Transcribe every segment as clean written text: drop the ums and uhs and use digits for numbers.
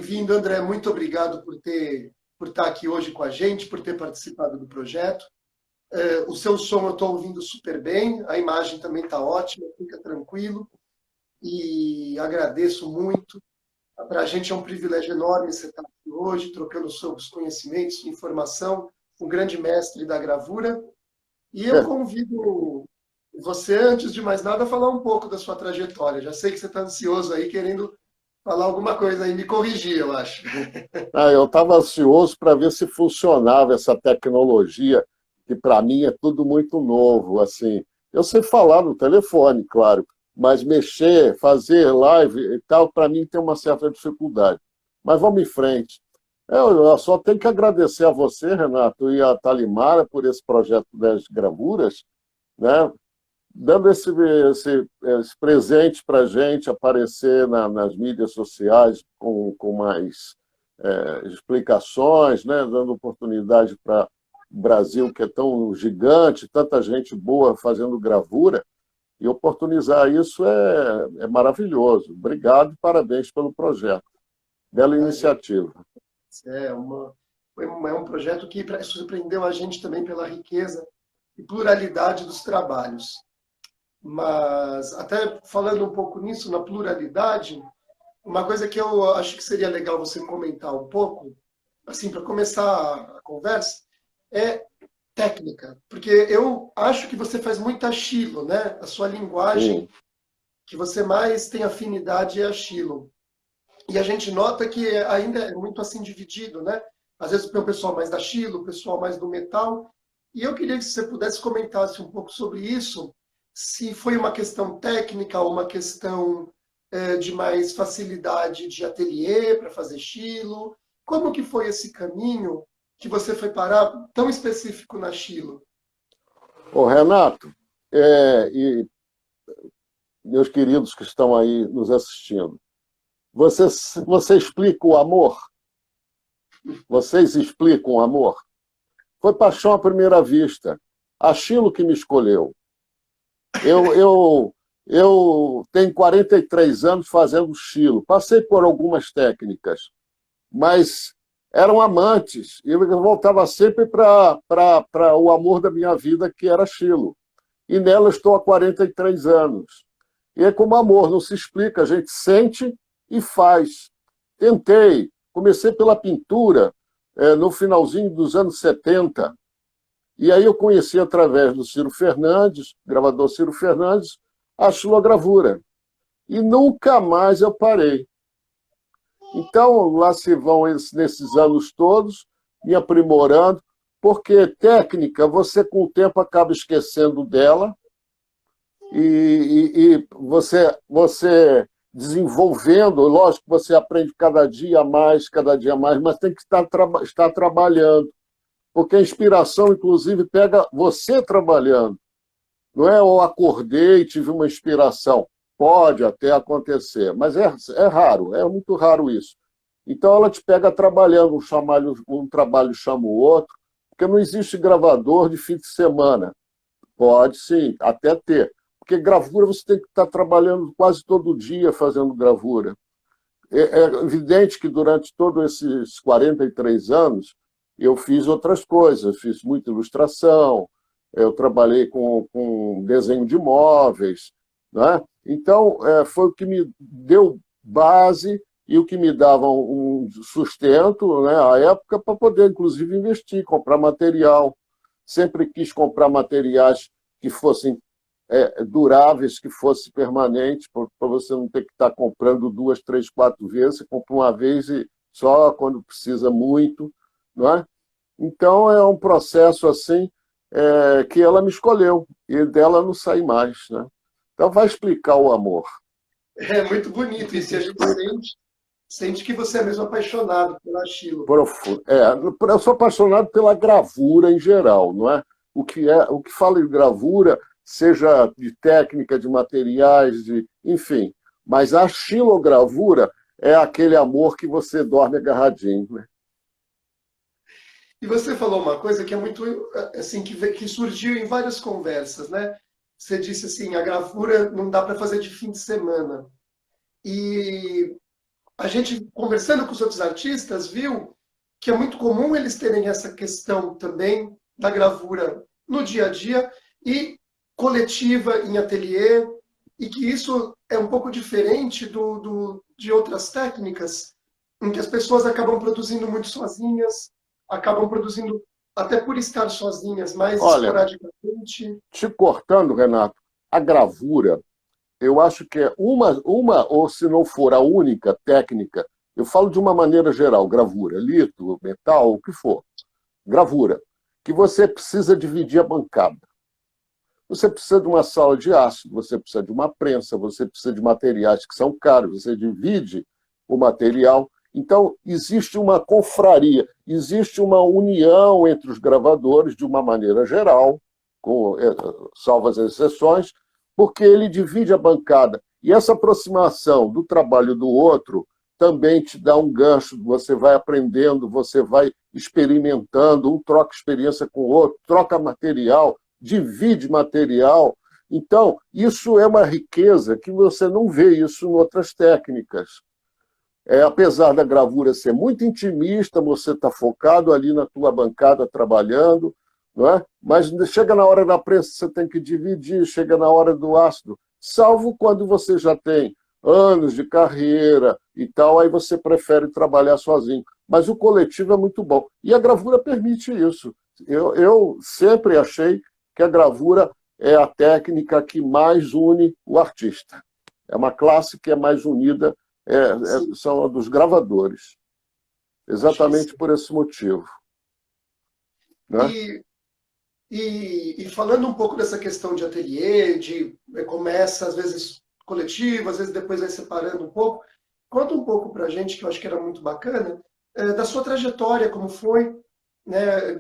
Bem-vindo, André. Muito obrigado por estar aqui hoje com a gente, por ter participado do projeto. O seu som eu estou ouvindo super bem, a imagem também está ótima, fica tranquilo. E agradeço muito. Para a gente é um privilégio enorme você estar aqui hoje, trocando sobre os conhecimentos, informação, um grande mestre da gravura. E eu convido você, antes de mais nada, a falar um pouco da sua trajetória. Já sei que você está ansioso aí, querendo falar alguma coisa aí, me corrigir, eu acho. Eu estava ansioso para ver se funcionava essa tecnologia, que para mim é tudo muito novo. Assim, eu sei falar no telefone, claro, mas mexer, fazer live e tal, para mim tem uma certa dificuldade. Mas vamos em frente. Eu só tenho que agradecer a você, Renato, e a Talimara por esse projeto das gravuras, né? Dando esse presente para a gente aparecer nas mídias sociais com mais explicações, né? Dando oportunidade para o Brasil, que é tão gigante, tanta gente boa fazendo gravura, e oportunizar isso é maravilhoso. Obrigado e parabéns pelo projeto. Bela iniciativa. É um projeto que surpreendeu a gente também pela riqueza e pluralidade dos trabalhos. Mas, até falando um pouco nisso, na pluralidade, uma coisa que eu acho que seria legal você comentar um pouco, assim, para começar a conversa, é técnica. Porque eu acho que você faz muita Chilo, né? A sua linguagem que você mais tem afinidade é a Chilo. E a gente nota que ainda é muito assim dividido, né? Às vezes tem o pessoal mais da Chilo, o pessoal mais do metal. E eu queria que você pudesse comentar um pouco sobre isso, se foi uma questão técnica ou uma questão de mais facilidade de ateliê para fazer Chilo. Como que foi esse caminho que você foi parar tão específico na Chilo? Ô, Renato, e meus queridos que estão aí nos assistindo, você explica o amor? Vocês explicam o amor? Foi paixão à primeira vista. A Chilo que me escolheu. Eu tenho 43 anos fazendo Chilo. Passei por algumas técnicas, mas eram amantes. E eu voltava sempre para o amor da minha vida, que era Chilo. E nela estou há 43 anos. E é como amor, não se explica, a gente sente e faz. Tentei, comecei pela pintura no finalzinho dos anos 70. E aí eu conheci, através do Ciro Fernandes, gravador Ciro Fernandes, a xilogravura. E nunca mais eu parei. Então, lá se vão nesses anos todos, me aprimorando, porque técnica, você com o tempo acaba esquecendo dela, e você desenvolvendo, lógico que você aprende cada dia mais, mas tem que estar trabalhando. Porque a inspiração, inclusive, pega você trabalhando. Não é eu acordei e tive uma inspiração. Pode até acontecer, mas é raro, é muito raro isso. Então, ela te pega trabalhando, um trabalho chama o outro, porque não existe gravador de fim de semana. Pode, sim, até ter. Porque gravura você tem que estar trabalhando quase todo dia fazendo gravura. É evidente que durante todos esses 43 anos, eu fiz outras coisas, fiz muita ilustração, eu trabalhei com desenho de móveis, né? Então, foi o que me deu base e o que me dava um sustento, né, à época, para poder, inclusive, investir, comprar material. Sempre quis comprar materiais que fossem duráveis, que fossem permanentes, para você não ter que estar comprando 2, 3, 4 vezes, você compra uma vez e só quando precisa muito, não é? Então, é um processo assim que ela me escolheu, e dela não sai mais, né? Então, vai explicar o amor. É muito bonito isso, e a gente sente que você é mesmo apaixonado pela Chilo. Eu sou apaixonado pela gravura em geral, não é? O que fala de gravura, seja de técnica, de materiais, enfim. Mas a xilogravura é aquele amor que você dorme agarradinho, né? E você falou uma coisa que é muito assim, que surgiu em várias conversas, né? Você disse assim, a gravura não dá para fazer de fim de semana. E a gente, conversando com os outros artistas, viu que é muito comum eles terem essa questão também da gravura no dia a dia e coletiva em ateliê, e que isso é um pouco diferente de outras técnicas, em que as pessoas acabam produzindo muito sozinhas, acabam produzindo até por estar sozinhas, mais Olha, esporadicamente. te cortando, Renato, a gravura, eu acho que é ou se não for a única técnica, eu falo de uma maneira geral, gravura, lito, metal, o que for, gravura, que você precisa dividir a bancada. Você precisa de uma sala de ácido, você precisa de uma prensa, você precisa de materiais que são caros, você divide o material. Então, existe uma confraria, existe uma união entre os gravadores, de uma maneira geral, salvo as exceções, porque ele divide a bancada. E essa aproximação do trabalho do outro também te dá um gancho, você vai aprendendo, você vai experimentando, um troca experiência com o outro, troca material, divide material. Então, isso é uma riqueza que você não vê isso em outras técnicas. Apesar da gravura ser muito intimista, você está focado ali na tua bancada trabalhando, não é? Mas chega na hora da prensa, você tem que dividir, chega na hora do ácido, salvo quando você já tem anos de carreira e tal, aí você prefere trabalhar sozinho. Mas o coletivo é muito bom. E a gravura permite isso. Eu sempre achei que a gravura é a técnica que mais une o artista. É uma classe que é mais unida, são a dos gravadores. Exatamente por esse motivo. Né? E falando um pouco dessa questão de ateliê, começa às vezes coletivo, às vezes depois vai separando um pouco, conta um pouco para a gente, que eu acho que era muito bacana, da sua trajetória, como foi, né,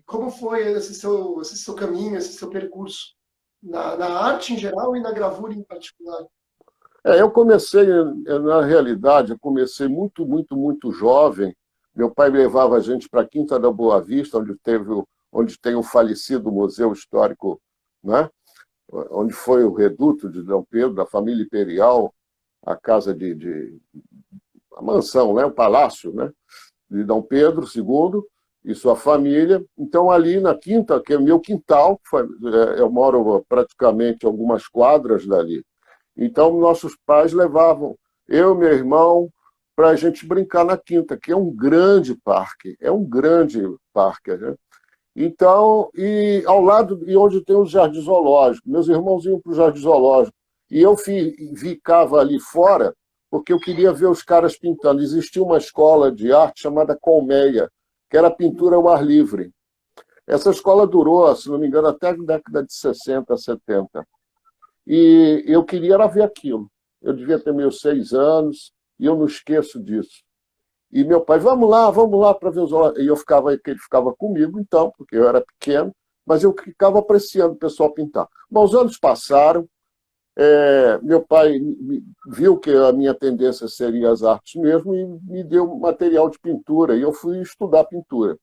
como foi esse seu caminho, esse seu percurso na arte em geral e na gravura em particular. Eu comecei, na realidade, eu comecei muito, muito, muito jovem. Meu pai levava a gente para a Quinta da Boa Vista, onde tem o falecido Museu Histórico, né? Onde foi o reduto de Dom Pedro, da família imperial, a casa a mansão, né? O palácio, né? De Dom Pedro II e sua família. Então, ali na Quinta, que é o meu quintal, eu moro praticamente algumas quadras dali. Então, nossos pais levavam eu e meu irmão para a gente brincar na Quinta, que é um grande parque, né? Então, e ao lado de onde tem o Jardim Zoológico, meus irmãos iam para o Jardim Zoológico, e eu ficava ali fora, porque eu queria ver os caras pintando. Existia uma escola de arte chamada Colmeia, que era pintura ao ar livre. Essa escola durou, se não me engano, até a década de 60, 70. E eu queria era ver aquilo. Eu devia ter meus 6 anos, e eu não esqueço disso. E meu pai, vamos lá para ver os zoológicos. E ele ficava comigo, então, porque eu era pequeno, mas eu ficava apreciando o pessoal pintar. Bom, os anos passaram, meu pai viu que a minha tendência seria as artes mesmo e me deu material de pintura, e eu fui estudar pintura.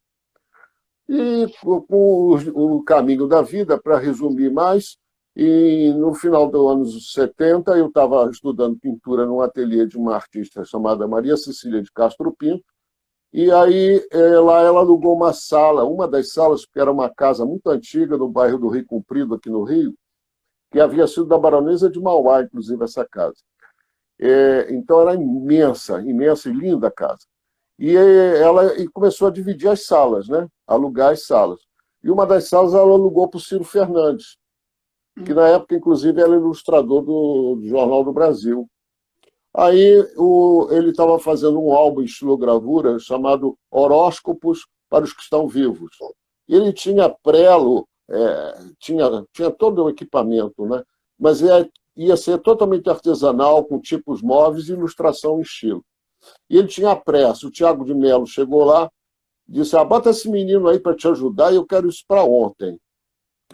E com o caminho da vida, para resumir mais, e no final dos anos 70, eu estava estudando pintura num ateliê de uma artista chamada Maria Cecília de Castro Pinto, e aí lá ela alugou uma das salas, porque era uma casa muito antiga no bairro do Rio Comprido, aqui no Rio, que havia sido da Baronesa de Mauá, inclusive, essa casa. Então era imensa, imensa e linda a casa. E ela começou a dividir as salas, né? Alugar as salas. E uma das salas ela alugou para o Ciro Fernandes, que na época, inclusive, era ilustrador do Jornal do Brasil. Aí ele estava fazendo um álbum em estilogravura chamado Horóscopos para os que estão vivos. Ele tinha prelo, tinha todo o equipamento, né? Mas ia ser totalmente artesanal, com tipos móveis e ilustração em estilo. E ele tinha pressa. O Tiago de Mello chegou lá, disse, bota esse menino aí para te ajudar e eu quero isso para ontem.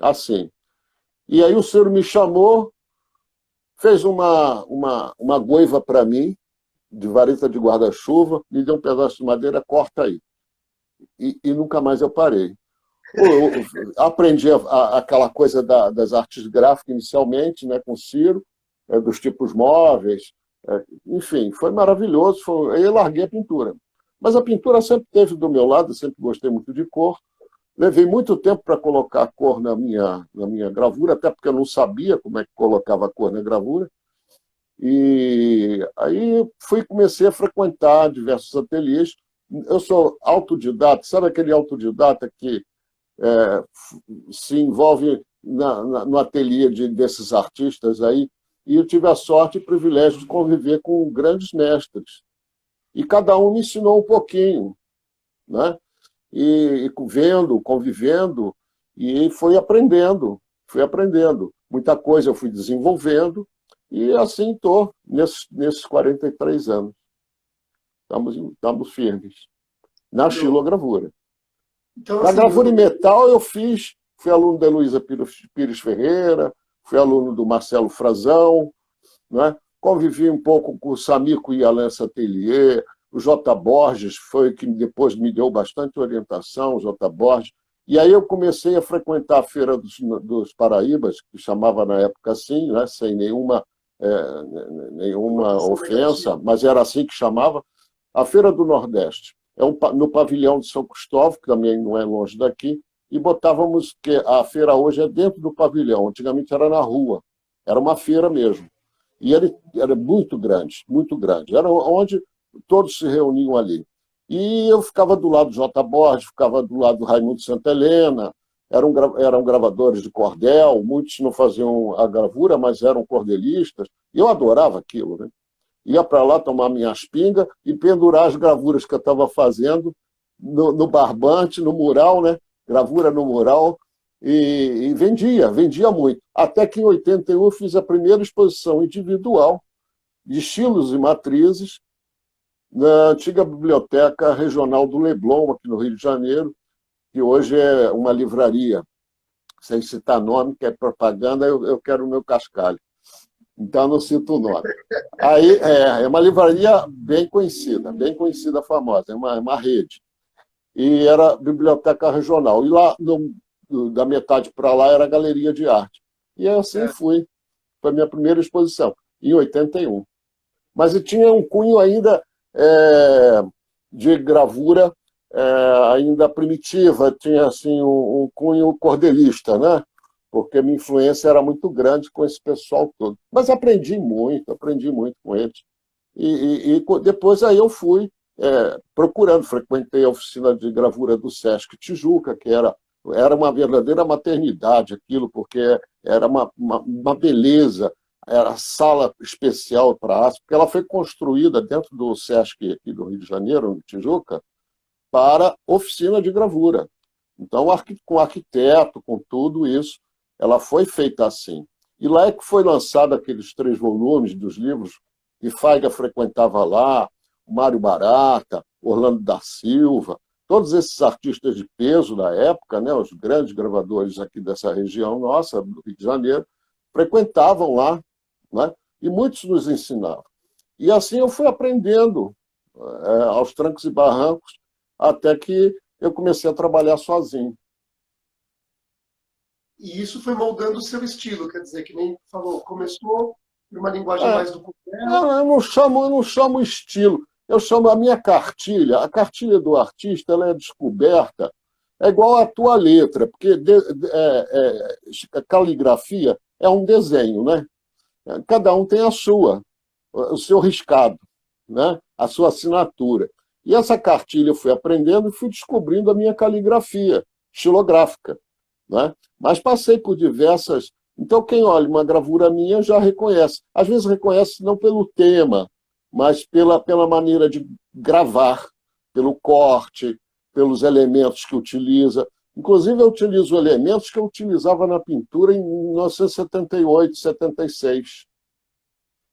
Assim. E aí o senhor me chamou, fez uma goiva para mim, de vareta de guarda-chuva, me deu um pedaço de madeira, corta aí. E nunca mais eu parei. Eu aprendi aquela coisa das artes gráficas inicialmente, né, com o Ciro, dos tipos móveis, Enfim, foi maravilhoso. Aí eu larguei a pintura. Mas a pintura sempre esteve do meu lado, eu sempre gostei muito de cor. Levei muito tempo para colocar cor na minha gravura, até porque eu não sabia como é que colocava cor na gravura. E aí comecei a frequentar diversos ateliês. Eu sou autodidata, sabe aquele autodidata que se envolve no ateliê desses artistas aí? E eu tive a sorte e o privilégio de conviver com grandes mestres. E cada um me ensinou um pouquinho, né? E vendo, convivendo, e fui aprendendo. Muita coisa eu fui desenvolvendo, e assim estou nesses 43 anos. Estamos firmes. Na xilogravura. Então, Na assim, gravura em metal eu fui aluno da Heloísa Pires Ferreira, fui aluno do Marcelo Frazão, né? Convivi um pouco com o Samir Cuyalã Atelier, o J. Borges foi que depois me deu bastante orientação, o J. Borges. E aí eu comecei a frequentar a Feira dos Paraíbas, que chamava na época assim, né? Sem nenhuma ofensa, mas era assim que chamava, a Feira do Nordeste. No pavilhão de São Cristóvão, que também não é longe daqui, e botávamos, que a feira hoje é dentro do pavilhão, antigamente era na rua, era uma feira mesmo. E ele era muito grande, era onde todos se reuniam ali. E eu ficava do lado do J. Borges, ficava do lado do Raimundo Santa Helena, eram gravadores de cordel, muitos não faziam a gravura, mas eram cordelistas, e eu adorava aquilo, né? Ia para lá tomar minhas pingas e pendurar as gravuras que eu estava fazendo no barbante, no mural, né? Gravura no mural, e vendia muito. Até que em 81 eu fiz a primeira exposição individual de estilos e matrizes na antiga Biblioteca Regional do Leblon, aqui no Rio de Janeiro, que hoje é uma livraria, sem citar nome, que é propaganda, eu quero o meu cascalho. Então, não cito o nome. Aí, é uma livraria bem conhecida, famosa, é uma rede. E era a Biblioteca Regional. E lá, da metade para lá, era a Galeria de Arte. E assim fui. Foi a minha primeira exposição, em 81. Mas eu tinha um cunho ainda de gravura ainda primitiva, tinha assim, um cunho cordelista, né? Porque minha influência era muito grande com esse pessoal todo. Mas aprendi muito com eles. E depois aí eu fui procurando, frequentei a oficina de gravura do Sesc Tijuca, que era uma verdadeira maternidade aquilo, porque era uma beleza, era sala especial para arte, porque ela foi construída dentro do Sesc aqui do Rio de Janeiro, no Tijuca, para oficina de gravura. Então, com arquiteto, com tudo isso, ela foi feita assim. E lá é que foi lançado aqueles 3 volumes dos livros que Faiga frequentava lá, o Mário Barata, Orlando da Silva, todos esses artistas de peso da época, né, os grandes gravadores aqui dessa região nossa, do Rio de Janeiro, frequentavam lá, né, e muitos nos ensinavam. E assim eu fui aprendendo aos trancos e barrancos, até que eu comecei a trabalhar sozinho. E isso foi moldando o seu estilo, quer dizer, que nem falou, começou por uma linguagem mais do cordel. Eu não chamo estilo, eu chamo a minha cartilha. A cartilha do artista ela é descoberta, é igual à tua letra, porque a caligrafia é um desenho, né? Cada um tem o seu riscado, né? A sua assinatura. E essa cartilha eu fui aprendendo e fui descobrindo a minha caligrafia estilográfica, né? Mas passei por diversas. Então, quem olha uma gravura minha já reconhece. Às vezes reconhece não pelo tema, mas pela maneira de gravar, pelo corte, pelos elementos que utiliza. Inclusive, eu utilizo elementos que eu utilizava na pintura em 1978, 76.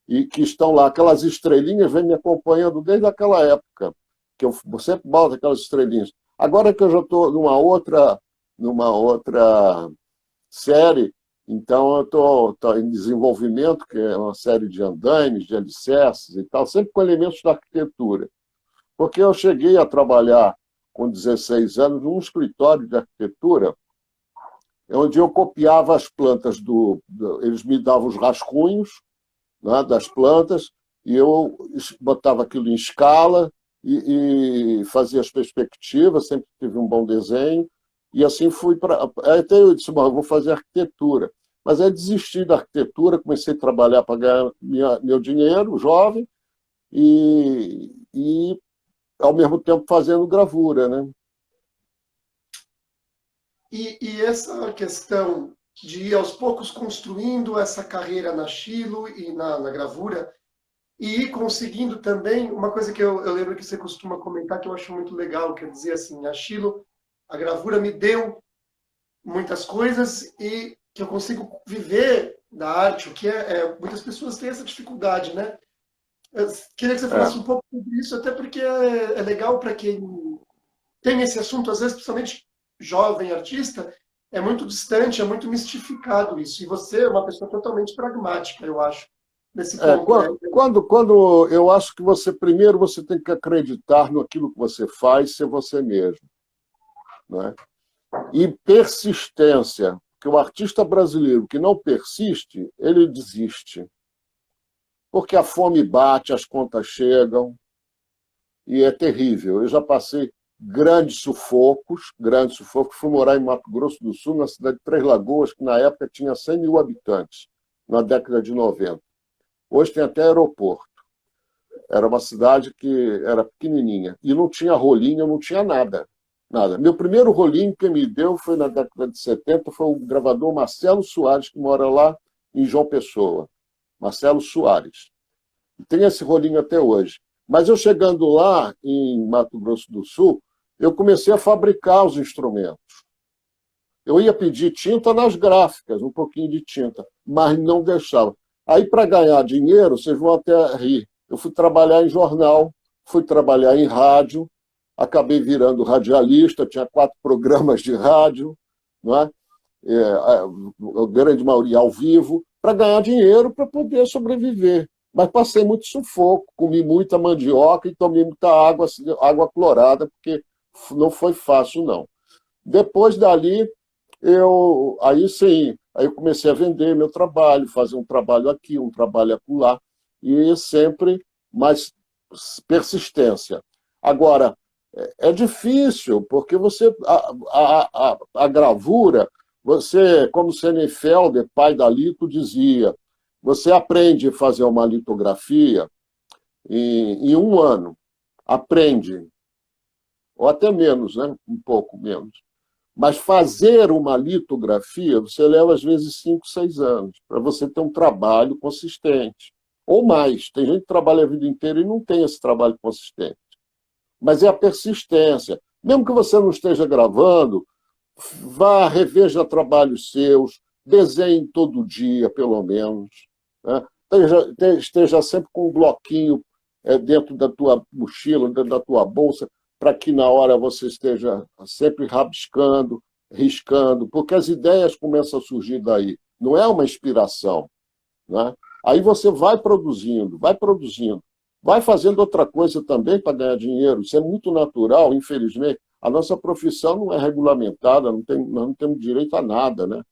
E que estão lá. Aquelas estrelinhas vêm me acompanhando desde aquela época, que eu sempre boto aquelas estrelinhas. Agora que eu já estou numa outra série, então eu estou em desenvolvimento, que é uma série de andaimes, de alicerces e tal, sempre com elementos da arquitetura. Porque eu cheguei a trabalhar com 16 anos num escritório de arquitetura, onde eu copiava as plantas eles me davam os rascunhos, né, das plantas, e eu botava aquilo em escala e fazia as perspectivas, sempre tive um bom desenho, e assim fui para... Até eu disse, bom, eu vou fazer arquitetura. Mas aí desisti da arquitetura, comecei a trabalhar para ganhar meu dinheiro, jovem, e ao mesmo tempo fazendo gravura, né? E essa questão de ir aos poucos construindo essa carreira na Chilo e na gravura, e ir conseguindo também, uma coisa que eu lembro que você costuma comentar, que eu acho muito legal, quer dizer assim, a Chilo, a gravura me deu muitas coisas e que eu consigo viver da arte, o que muitas pessoas têm essa dificuldade, né? Eu queria que você falasse um pouco sobre isso, até porque é legal para quem tem esse assunto, às vezes, principalmente jovem artista, é muito distante, é muito mistificado isso. E você é uma pessoa totalmente pragmática, eu acho, nesse ponto. Quando eu acho que primeiro você tem que acreditar naquilo que você faz, ser você mesmo. Né? E persistência, porque o artista brasileiro que não persiste, ele desiste. Porque a fome bate, as contas chegam, e é terrível. Eu já passei grandes sufocos, fui morar em Mato Grosso do Sul, na cidade de Três Lagoas, que na época tinha 100 mil habitantes, na década de 90. Hoje tem até aeroporto. Era uma cidade que era pequenininha, e não tinha rolinho, não tinha nada. Nada. Meu primeiro rolinho que me deu foi na década de 70, foi o gravador Marcelo Soares, que mora lá em João Pessoa. Marcelo Soares. Tem esse rolinho até hoje. Mas eu chegando lá, em Mato Grosso do Sul, eu comecei a fabricar os instrumentos. Eu ia pedir tinta nas gráficas, um pouquinho de tinta, mas não deixava. Aí, para ganhar dinheiro, vocês vão até rir. Eu fui trabalhar em jornal, fui trabalhar em rádio, acabei virando radialista, tinha 4 programas de rádio, não é? A grande maioria ao vivo, para ganhar dinheiro, para poder sobreviver. Mas passei muito sufoco, comi muita mandioca e tomei muita água clorada, porque não foi fácil, não. Depois dali, aí sim, aí eu comecei a vender meu trabalho, fazer um trabalho aqui, um trabalho acolá, e sempre mais persistência. Agora, é difícil, porque a gravura, você, como Senefelder, pai da Lito, dizia, você aprende a fazer uma litografia em 1 ano. Aprende. Ou até menos, né? Um pouco menos. Mas fazer uma litografia, você leva, às vezes, 5, 6 anos, para você ter um trabalho consistente. Ou mais. Tem gente que trabalha a vida inteira e não tem esse trabalho consistente. Mas é a persistência. Mesmo que você não esteja gravando, vá, reveja trabalhos seus, desenhe todo dia, pelo menos. Né? Esteja sempre com um bloquinho dentro da tua mochila, dentro da tua bolsa, para que na hora você esteja sempre rabiscando, riscando, porque as ideias começam a surgir daí. Não é uma inspiração. Né? Aí você vai produzindo, vai fazendo outra coisa também para ganhar dinheiro. Isso é muito natural, infelizmente. A nossa profissão não é regulamentada, nós não temos direito a nada, né?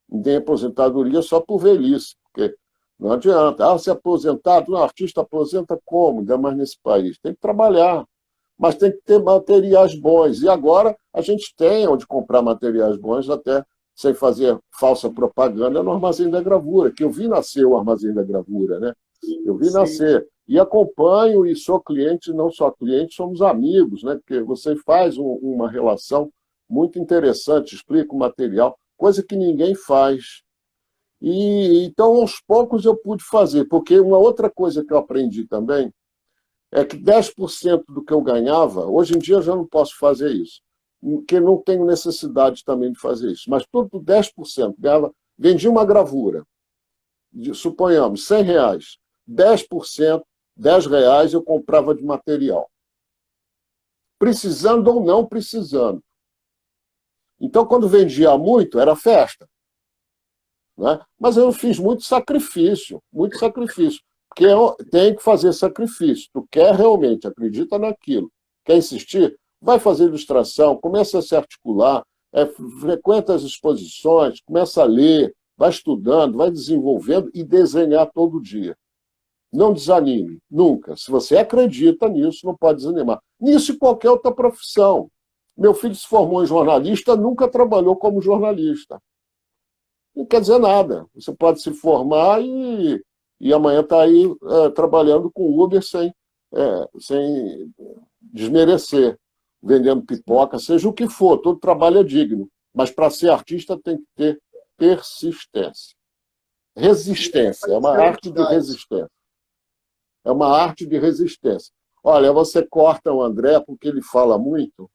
Não tem aposentadoria só por velhice, porque não adianta. Se aposentado, o artista aposenta como? Ainda mais nesse país. Tem que trabalhar, mas tem que ter materiais bons. E agora a gente tem onde comprar materiais bons, até sem fazer falsa propaganda, no Armazém da Gravura, que eu vi nascer o Armazém da Gravura, né? Eu vi nascer. E acompanho e sou cliente, não só cliente, somos amigos, né? Porque você faz uma relação muito interessante, explica o material, coisa que ninguém faz. E então, aos poucos, eu pude fazer, porque uma outra coisa que eu aprendi também é que 10% do que eu ganhava, hoje em dia eu já não posso fazer isso, porque não tenho necessidade também de fazer isso, mas tudo 10% ganhava, vendia uma gravura, suponhamos, R$ 100, 10%, R$ 10 eu comprava de material. Precisando ou não precisando. Então, quando vendia muito, era festa. Né? Mas eu fiz muito sacrifício. Porque tem que fazer sacrifício. Tu quer realmente, acredita naquilo, quer insistir, vai fazer ilustração, começa a se articular, frequenta as exposições, começa a ler, vai estudando, vai desenvolvendo e desenhar todo dia. Não desanime, nunca. Se você acredita nisso, não pode desanimar. Nisso e qualquer outra profissão. Meu filho se formou em jornalista, nunca trabalhou como jornalista. Não quer dizer nada. Você pode se formar e amanhã está aí trabalhando com Uber sem desmerecer, vendendo pipoca, seja o que for, todo trabalho é digno. Mas para ser artista tem que ter persistência. Resistência, é uma arte de resistência. É uma arte de resistência. Olha, você corta o André porque ele fala muito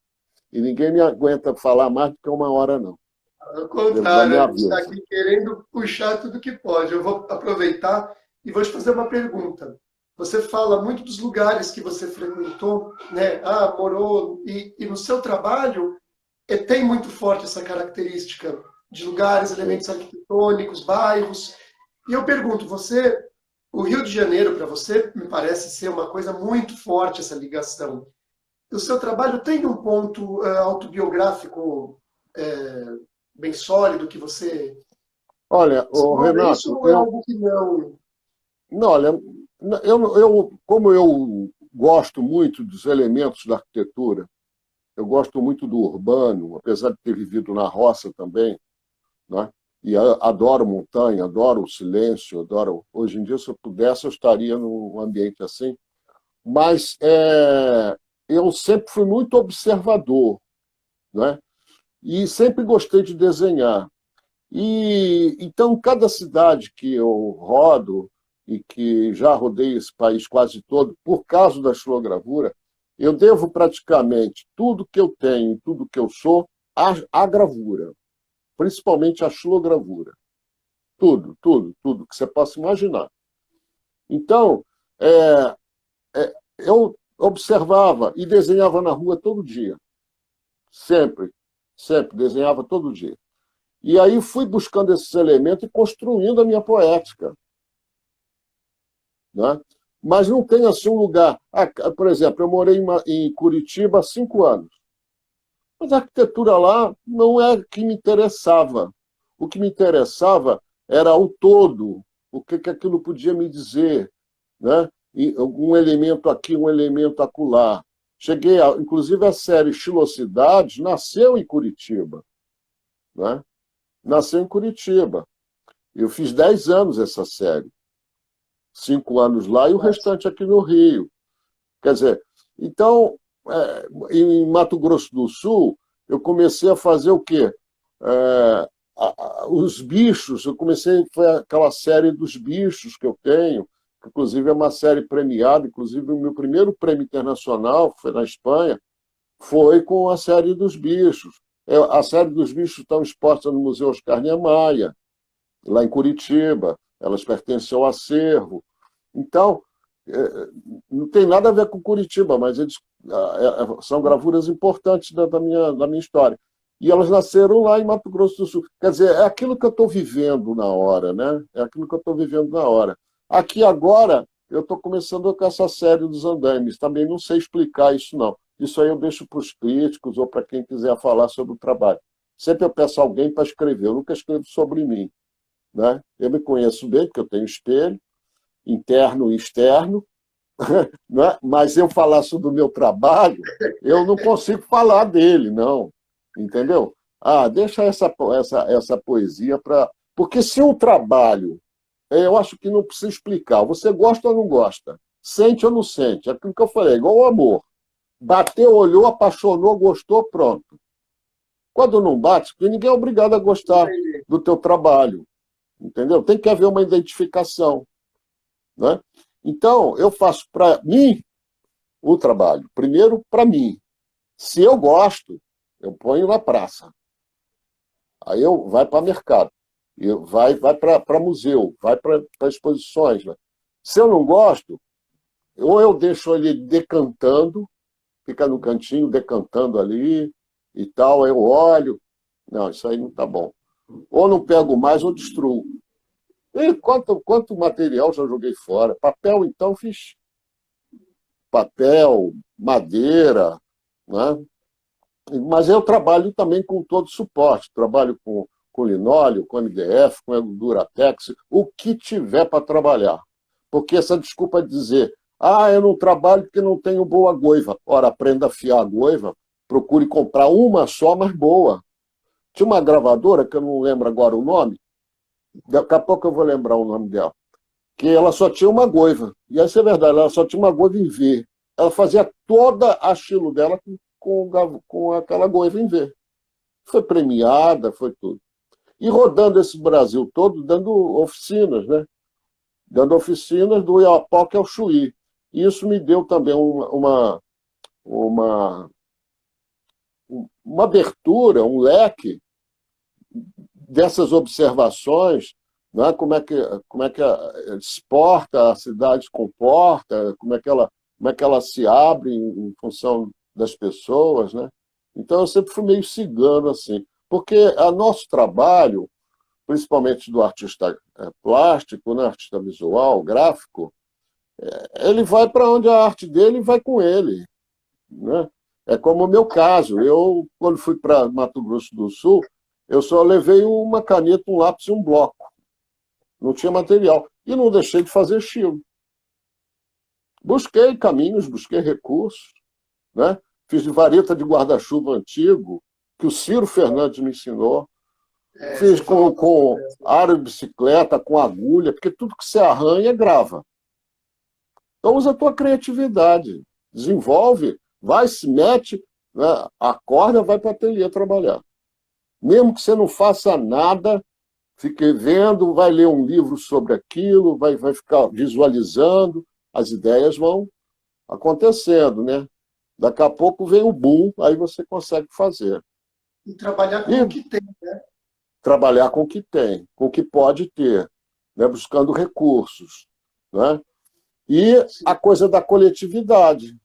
e ninguém me aguenta falar mais do que 1 hora, não. Ao contrário, a gente está aqui querendo puxar tudo que pode. Eu vou aproveitar e vou te fazer uma pergunta. Você fala muito dos lugares que você frequentou, né? Morou, e no seu trabalho tem muito forte essa característica de lugares, elementos arquitetônicos, bairros. E eu pergunto, o Rio de Janeiro, para você, me parece ser uma coisa muito forte, essa ligação. O seu trabalho tem um ponto autobiográfico bem sólido que você... Olha, Renato... Isso não é algo que não... Não, olha, como eu gosto muito dos elementos da arquitetura, eu gosto muito do urbano, apesar de ter vivido na roça também, né? E adoro montanha, adoro o silêncio, adoro... Hoje em dia, se eu pudesse, eu estaria num ambiente assim. Mas eu sempre fui muito observador, né? E sempre gostei de desenhar. Então, cada cidade que eu rodo, e que já rodei esse país quase todo, por causa da xilogravura, eu devo praticamente tudo que eu tenho, tudo que eu sou, à gravura. Principalmente a xilogravura. Tudo, tudo, tudo que você possa imaginar. Então, eu observava e desenhava na rua todo dia. Sempre, sempre, desenhava todo dia. E aí fui buscando esses elementos e construindo a minha poética. Né? Mas não tem assim um lugar... Por exemplo, eu morei em Curitiba há 5 anos. Mas a arquitetura lá não é o que me interessava. O que me interessava era o todo, o que aquilo podia me dizer, né? E um elemento aqui, um elemento acolá. Inclusive, a série Estilosidades nasceu em Curitiba. Né? Nasceu em Curitiba. Eu fiz 10 anos essa série. 5 anos lá e o restante aqui no Rio. Quer dizer, então... em Mato Grosso do Sul, eu comecei a fazer o quê? Os bichos, foi aquela série dos bichos que eu tenho, que inclusive é uma série premiada, inclusive o meu primeiro prêmio internacional, que foi na Espanha, foi com a série dos bichos. A série dos bichos está exposta no Museu Oscar Niemeyer, lá em Curitiba, elas pertencem ao acervo. Então, não tem nada a ver com Curitiba, mas são gravuras importantes da minha história. E elas nasceram lá em Mato Grosso do Sul. Quer dizer, é aquilo que eu estou vivendo na hora, né? É aquilo que eu estou vivendo na hora. Aqui agora, eu estou começando com essa série dos andames. Também não sei explicar isso, não. Isso aí eu deixo para os críticos ou para quem quiser falar sobre o trabalho. Sempre eu peço alguém para escrever. Eu nunca escrevo sobre mim. Né? Eu me conheço bem, porque eu tenho espelho, interno e externo, né? Mas eu falar sobre o meu trabalho, eu não consigo falar dele, não. Entendeu? Deixa essa poesia para... Porque se o trabalho, eu acho que não precisa explicar. Você gosta ou não gosta? Sente ou não sente? É aquilo que eu falei, igual o amor. Bateu, olhou, apaixonou, gostou, pronto. Quando não bate, porque ninguém é obrigado a gostar do teu trabalho. Entendeu? Tem que haver uma identificação. Né? Então, eu faço para mim o trabalho. Primeiro, para mim. Se eu gosto, eu ponho na praça. Aí vai para mercado. Vai para museu, vai para exposições. Né? Se eu não gosto, ou eu deixo ele decantando, fica no cantinho decantando ali e tal, eu olho. Não, isso aí não está bom. Ou não pego mais ou destruo. E quanto material já joguei fora? Papel, então, fiz papel, madeira, né? Mas eu trabalho também com todo suporte. Trabalho com linóleo, com MDF, com Duratex, o que tiver para trabalhar. Porque essa desculpa de dizer, eu não trabalho porque não tenho boa goiva. Ora, aprenda a afiar a goiva, procure comprar uma só, mas boa. Tinha uma gravadora, que eu não lembro agora o nome, daqui a pouco eu vou lembrar o nome dela, que ela só tinha uma goiva. E essa é verdade, ela só tinha uma goiva em V. Ela fazia toda a estilo dela com aquela goiva em V. Foi premiada, foi tudo. E rodando esse Brasil todo, dando oficinas, né? Dando oficinas do Iapoque ao Chuí. E isso me deu também uma, uma abertura, um leque dessas observações, né? Como é que se porta, a cidade se comporta, como é que ela se abre em função das pessoas, né? Então eu sempre fui meio cigano, assim, porque o nosso trabalho, principalmente do artista plástico, né? Artista visual, gráfico, ele vai para onde a arte dele vai com ele, né? É como o meu caso. Eu, quando fui para Mato Grosso do Sul, eu só levei uma caneta, um lápis e um bloco. Não tinha material. E não deixei de fazer estilo. Busquei caminhos, busquei recursos, né? Fiz de vareta de guarda-chuva antigo, que o Ciro Fernandes me ensinou. Fiz com aro de bicicleta, com agulha, porque tudo que você arranha, grava. Então usa a tua criatividade, desenvolve, vai, se mete, né? Acorda, vai para o ateliê trabalhar. Mesmo que você não faça nada, fique vendo, vai ler um livro sobre aquilo, vai ficar visualizando, as ideias vão acontecendo, né? Daqui a pouco vem o boom, aí você consegue fazer. E trabalhar com o que tem, né? Trabalhar com o que tem, com o que pode ter, né? Buscando recursos, né? E a coisa da coletividade,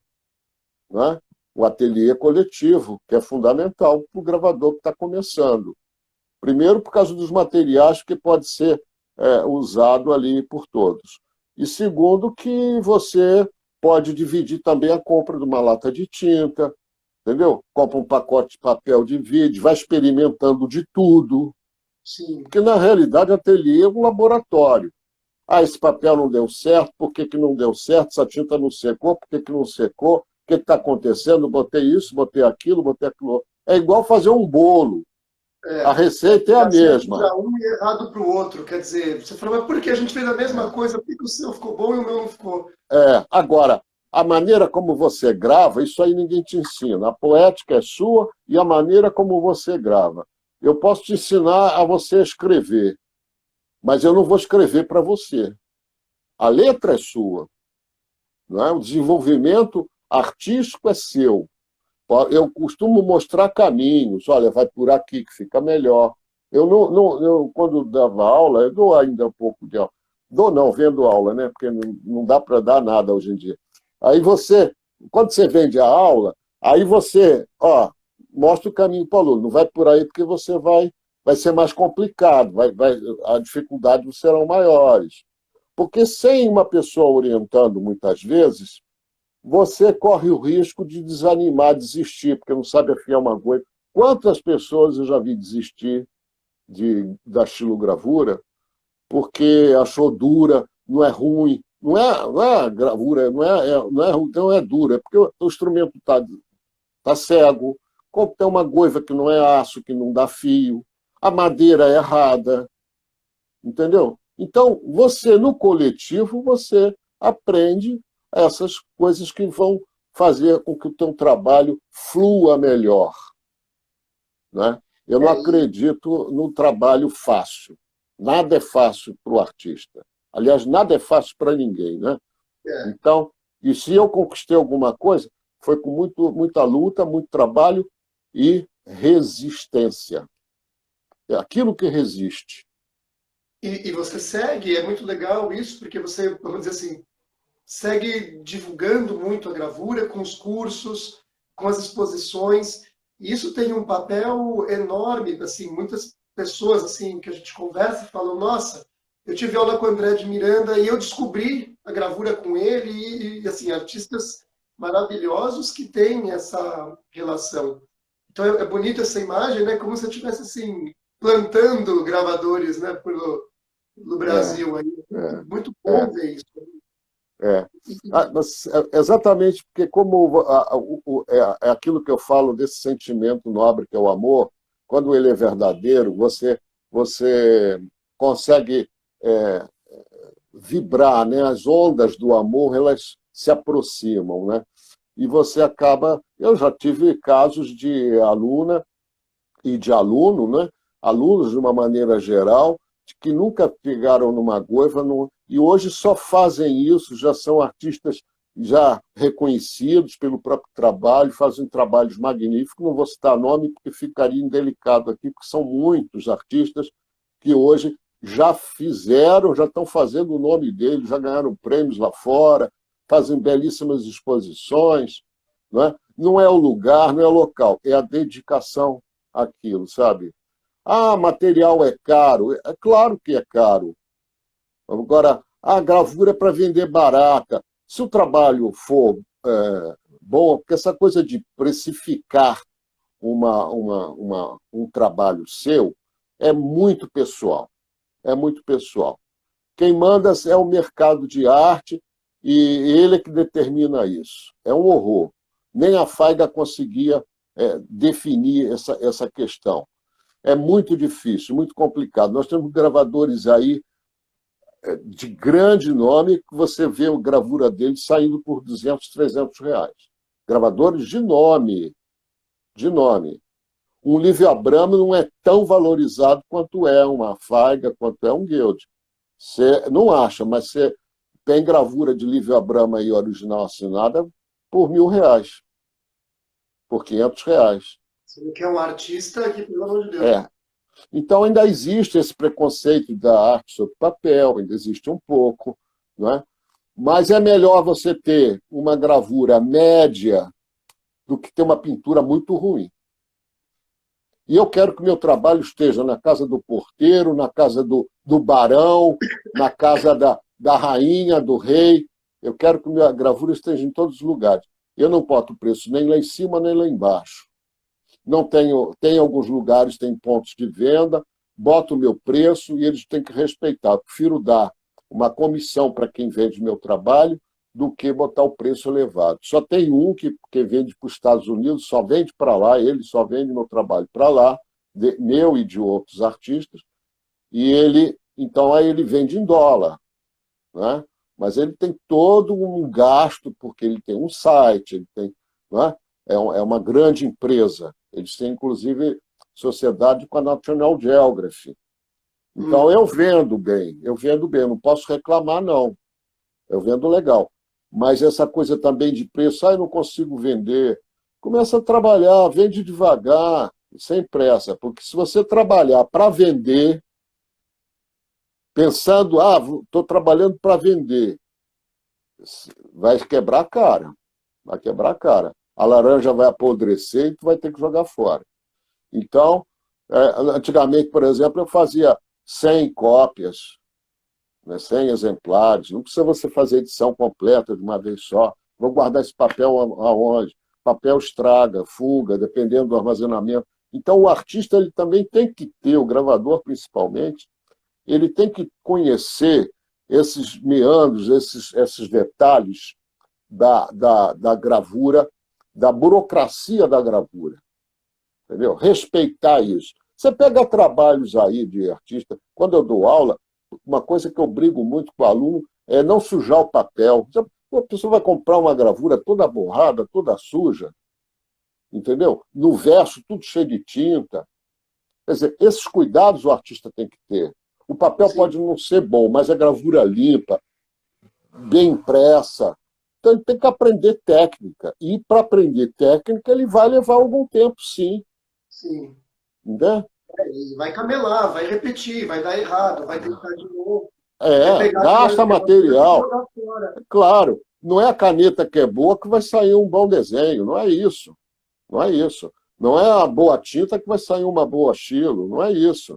né? O ateliê coletivo, que é fundamental para o gravador que está começando. Primeiro, por causa dos materiais, que pode ser usado ali por todos. E segundo, que você pode dividir também a compra de uma lata de tinta, entendeu? Compra um pacote de papel de vídeo, vai experimentando de tudo. Sim. Porque, na realidade, ateliê é um laboratório. Esse papel não deu certo, por que não deu certo? Essa tinta não secou, por que não secou? O que está acontecendo? Botei isso, botei aquilo, botei aquilo. É igual fazer um bolo. A receita é a mesma. Para um e errado para o outro. Quer dizer, você falou, mas por que a gente fez a mesma coisa? Por que o seu ficou bom e o meu não ficou? Agora, a maneira como você grava, isso aí ninguém te ensina. A poética é sua e a maneira como você grava. Eu posso te ensinar a você escrever, mas eu não vou escrever para você. A letra é sua, não é? O desenvolvimento artístico é seu. Eu costumo mostrar caminhos. Olha, vai por aqui que fica melhor. Eu quando dava aula, eu dou ainda um pouco de aula. Dou não, vendo aula, né? Porque não dá para dar nada hoje em dia. Aí quando você vende a aula, aí você, mostra o caminho para o aluno. Não vai por aí porque vai ser mais complicado, a dificuldade serão maiores. Porque sem uma pessoa orientando, muitas vezes, você corre o risco de desanimar, desistir, porque não sabe afiar uma coisa. Quantas pessoas eu já vi desistir da estilogravura porque achou dura, não é ruim, não é gravura, não é ruim, não é dura, é porque o instrumento tá cego, tem uma goiva que não é aço, que não dá fio, a madeira é errada, entendeu? Então, você, no coletivo, você aprende essas coisas que vão fazer com que o teu trabalho flua melhor, né? Eu não acredito no trabalho fácil. Nada é fácil para o artista. Aliás, nada é fácil para ninguém, né? Então, e se eu conquistei alguma coisa, foi com muita luta, muito trabalho e resistência. É aquilo que resiste. E você segue, é muito legal isso, porque você, vamos dizer assim, segue divulgando muito a gravura com os cursos, com as exposições. E isso tem um papel enorme, assim, muitas pessoas assim que a gente conversa falam, nossa, eu tive aula com o André de Miranda e eu descobri a gravura com ele e assim, artistas maravilhosos que têm essa relação. Então é bonita essa imagem, né? Como se eu estivesse assim plantando gravadores, né, pelo Brasil aí. Muito bom ver isso. É. Exatamente, porque como é aquilo que eu falo desse sentimento nobre que é o amor, quando ele é verdadeiro, você consegue é, vibrar, né? As ondas do amor, elas se aproximam, né? E você acaba... Eu já tive casos de aluna e de aluno, né? Alunos, de uma maneira geral, que nunca pegaram numa goiva e hoje só fazem isso, já são artistas já reconhecidos pelo próprio trabalho, fazem trabalhos magníficos. Não vou citar nome porque ficaria indelicado aqui, porque são muitos artistas que hoje já fizeram, já estão fazendo o nome deles, já ganharam prêmios lá fora, fazem belíssimas exposições. Não é o lugar, não é o local, é a dedicação àquilo, sabe? Ah, material é caro. É claro que é caro. Agora, a gravura é para vender barata. Se o trabalho for bom, porque essa coisa de precificar um trabalho seu é muito pessoal. É muito pessoal. Quem manda é o mercado de arte e ele é que determina isso. É um horror. Nem a Faiga conseguia definir essa questão. É muito difícil, muito complicado. Nós temos gravadores aí de grande nome que você vê a gravura deles saindo por 200, 300 reais. Gravadores de nome. De nome. Um Livre Abramo não é tão valorizado quanto é uma Faiga, quanto é um Guild. Você não acha, mas você tem gravura de Livre Abramo aí original assinada por R$1.000, por R$500. Você quer um artista que, pelo amor de Deus. Então, ainda existe esse preconceito da arte sobre papel, ainda existe um pouco, não é? Mas é melhor você ter uma gravura média do que ter uma pintura muito ruim. E eu quero que meu trabalho esteja na casa do porteiro, na casa do barão, na casa da rainha, do rei. Eu quero que minha gravura esteja em todos os lugares. Eu não boto preço nem lá em cima, nem lá embaixo. Não tem alguns lugares, tem pontos de venda, boto o meu preço e eles têm que respeitar. Eu prefiro dar uma comissão para quem vende meu trabalho do que botar o preço elevado. Só tem um que vende para os Estados Unidos, só vende para lá, ele só vende meu trabalho para lá, meu e de outros artistas, e então aí ele vende em dólar, né? Mas ele tem todo um gasto, porque ele tem um site, ele tem, né? É uma grande empresa. Eles têm, inclusive, sociedade com a National Geographic. Então, eu vendo bem, não posso reclamar, não. Eu vendo legal. Mas essa coisa também de preço, eu não consigo vender. Começa a trabalhar, vende devagar, sem pressa. Porque se você trabalhar para vender, pensando, estou trabalhando para vender, vai quebrar a cara. Vai quebrar a cara. A laranja vai apodrecer e tu vai ter que jogar fora. Então, antigamente, por exemplo, eu fazia 100 cópias, né, 100 exemplares. Não precisa você fazer edição completa de uma vez só. Vou guardar esse papel aonde? Papel estraga, fuga, dependendo do armazenamento. Então, o artista ele também tem que ter, o gravador principalmente, ele tem que conhecer esses meandros, esses detalhes da gravura, da burocracia da gravura. Entendeu? Respeitar isso. Você pega trabalhos aí de artista, quando eu dou aula, uma coisa que eu brigo muito com o aluno é não sujar o papel. A pessoa vai comprar uma gravura toda borrada, toda suja, entendeu? No verso, tudo cheio de tinta. Quer dizer, esses cuidados o artista tem que ter. O papel pode não ser bom, mas a gravura limpa, bem impressa. Então, ele tem que aprender técnica. E, para aprender técnica, ele vai levar algum tempo, sim. Sim. Entendeu? Vai camelar, vai repetir, vai dar errado, vai tentar de novo. Gasta material. Claro, não é a caneta que é boa que vai sair um bom desenho. Não é isso. Não é isso. Não é a boa tinta que vai sair uma boa estilo. Não é isso.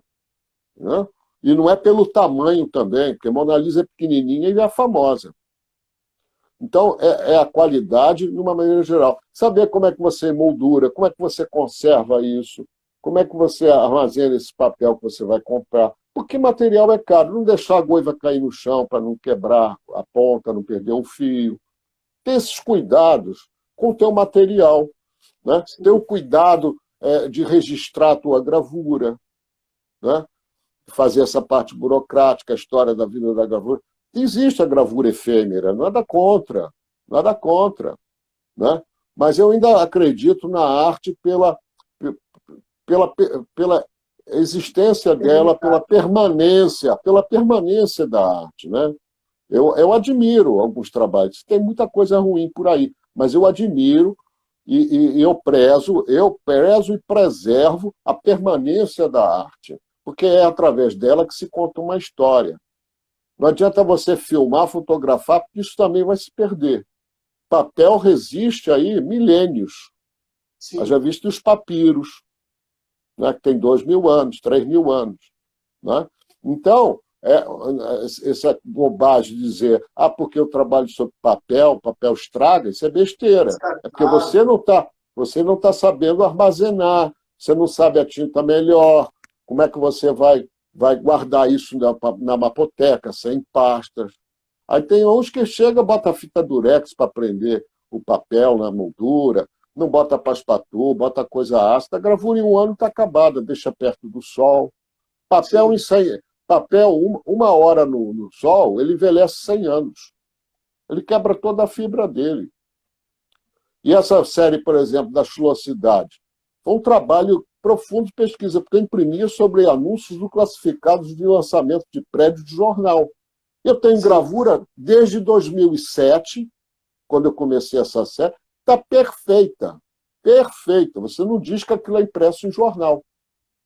Né? E não é pelo tamanho também, porque Mona Lisa é pequenininha e é famosa. Então, é a qualidade de uma maneira geral. Saber como é que você moldura, como é que você conserva isso, como é que você armazena esse papel que você vai comprar. Porque material é caro. Não deixar a goiva cair no chão para não quebrar a ponta, não perder o fio. Ter esses cuidados com o teu material. Né? Ter o cuidado de registrar a tua gravura. Né? Fazer essa parte burocrática, a história da vida da gravura. Existe a gravura efêmera, nada contra. Nada contra. Né? Mas eu ainda acredito na arte pela existência dela, pela permanência da arte. Né? Eu admiro alguns trabalhos, tem muita coisa ruim por aí, mas eu admiro e eu prezo e preservo a permanência da arte, porque é através dela que se conta uma história. Não adianta você filmar, fotografar, porque isso também vai se perder. Papel resiste aí milênios. Sim. Já visto os papiros, né, que tem 2.000 anos, 3.000 anos. Né? Então, essa bobagem de dizer porque eu trabalho sobre papel, papel estraga, isso é besteira. É porque você não tá sabendo armazenar, você não sabe a tinta melhor, como é que você vai guardar isso na mapoteca, sem pastas. Aí tem uns que chega, bota fita durex para prender o papel na moldura, não bota paspatu, bota coisa ácida, a gravura em 1 ano está acabada, deixa perto do sol. Papel, uma hora no sol, ele envelhece 100 anos. Ele quebra toda a fibra dele. E essa série, por exemplo, da Chulosidade, foi um trabalho profundo de pesquisa, porque eu imprimia sobre anúncios do classificados de lançamento de prédio de jornal. Eu tenho gravura desde 2007, quando eu comecei essa série, está perfeita. Perfeita. Você não diz que aquilo é impresso em jornal.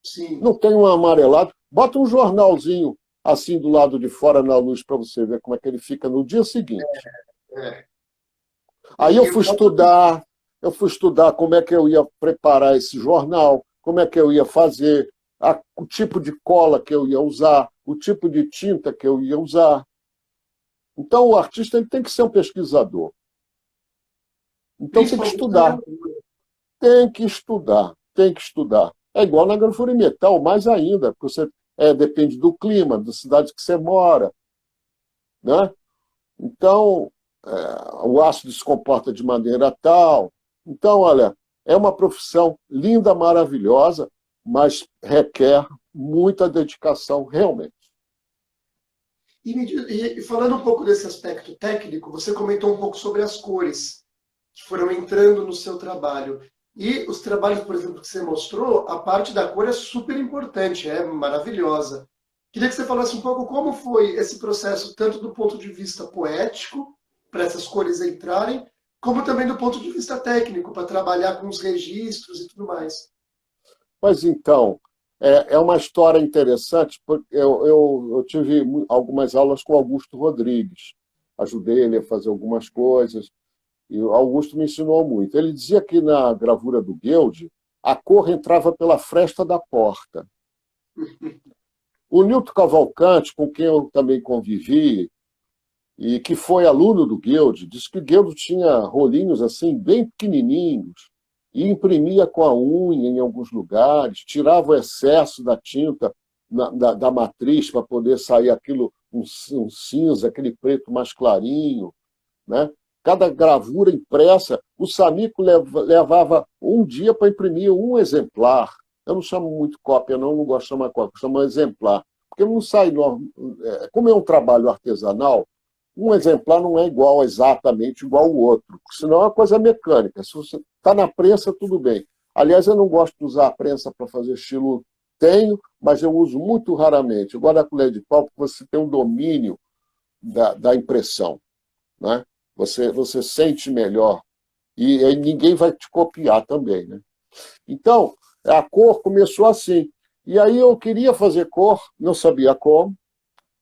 Sim. Não tem um amarelado. Bota um jornalzinho assim do lado de fora na luz para você ver como é que ele fica no dia seguinte. Aí eu fui estudar como é que eu ia preparar esse jornal, como é que eu ia fazer, o tipo de cola que eu ia usar, o tipo de tinta que eu ia usar. Então, o artista ele tem que ser um pesquisador. Então, tem que estudar. Tem que estudar. É igual na gravura em metal, mais ainda, porque você depende do clima, da cidade que você mora. Né? Então, o aço se comporta de maneira tal. Então, olha, é uma profissão linda, maravilhosa, mas requer muita dedicação, realmente. E falando um pouco desse aspecto técnico, você comentou um pouco sobre as cores que foram entrando no seu trabalho. E os trabalhos, por exemplo, que você mostrou, a parte da cor é super importante, é maravilhosa. Queria que você falasse um pouco como foi esse processo, tanto do ponto de vista poético, para essas cores entrarem, como também do ponto de vista técnico, para trabalhar com os registros e tudo mais. Mas então, é uma história interessante, porque eu tive algumas aulas com Augusto Rodrigues. Ajudei ele a fazer algumas coisas, e o Augusto me ensinou muito. Ele dizia que na gravura do Guild, a cor entrava pela fresta da porta. O Nilton Cavalcante, com quem eu também convivi, e que foi aluno do Guild, disse que o Guild tinha rolinhos assim, bem pequenininhos, e imprimia com a unha em alguns lugares, tirava o excesso da tinta da matriz para poder sair aquilo, um cinza, aquele preto mais clarinho. Né? Cada gravura impressa, o Samico levava um dia para imprimir um exemplar. Eu não chamo muito cópia, não gosto de chamar cópia, eu chamo exemplar. Porque não sai, como é um trabalho artesanal, um exemplar não é exatamente igual ao outro, porque senão é uma coisa mecânica. Se você está na prensa, tudo bem. Aliás, eu não gosto de usar a prensa para fazer estilo. Tenho, mas eu uso muito raramente. Igual a colher de pau, porque você tem um domínio da impressão. Né? Você sente melhor. E aí ninguém vai te copiar também. Né? Então, a cor começou assim. E aí eu queria fazer cor, não sabia como.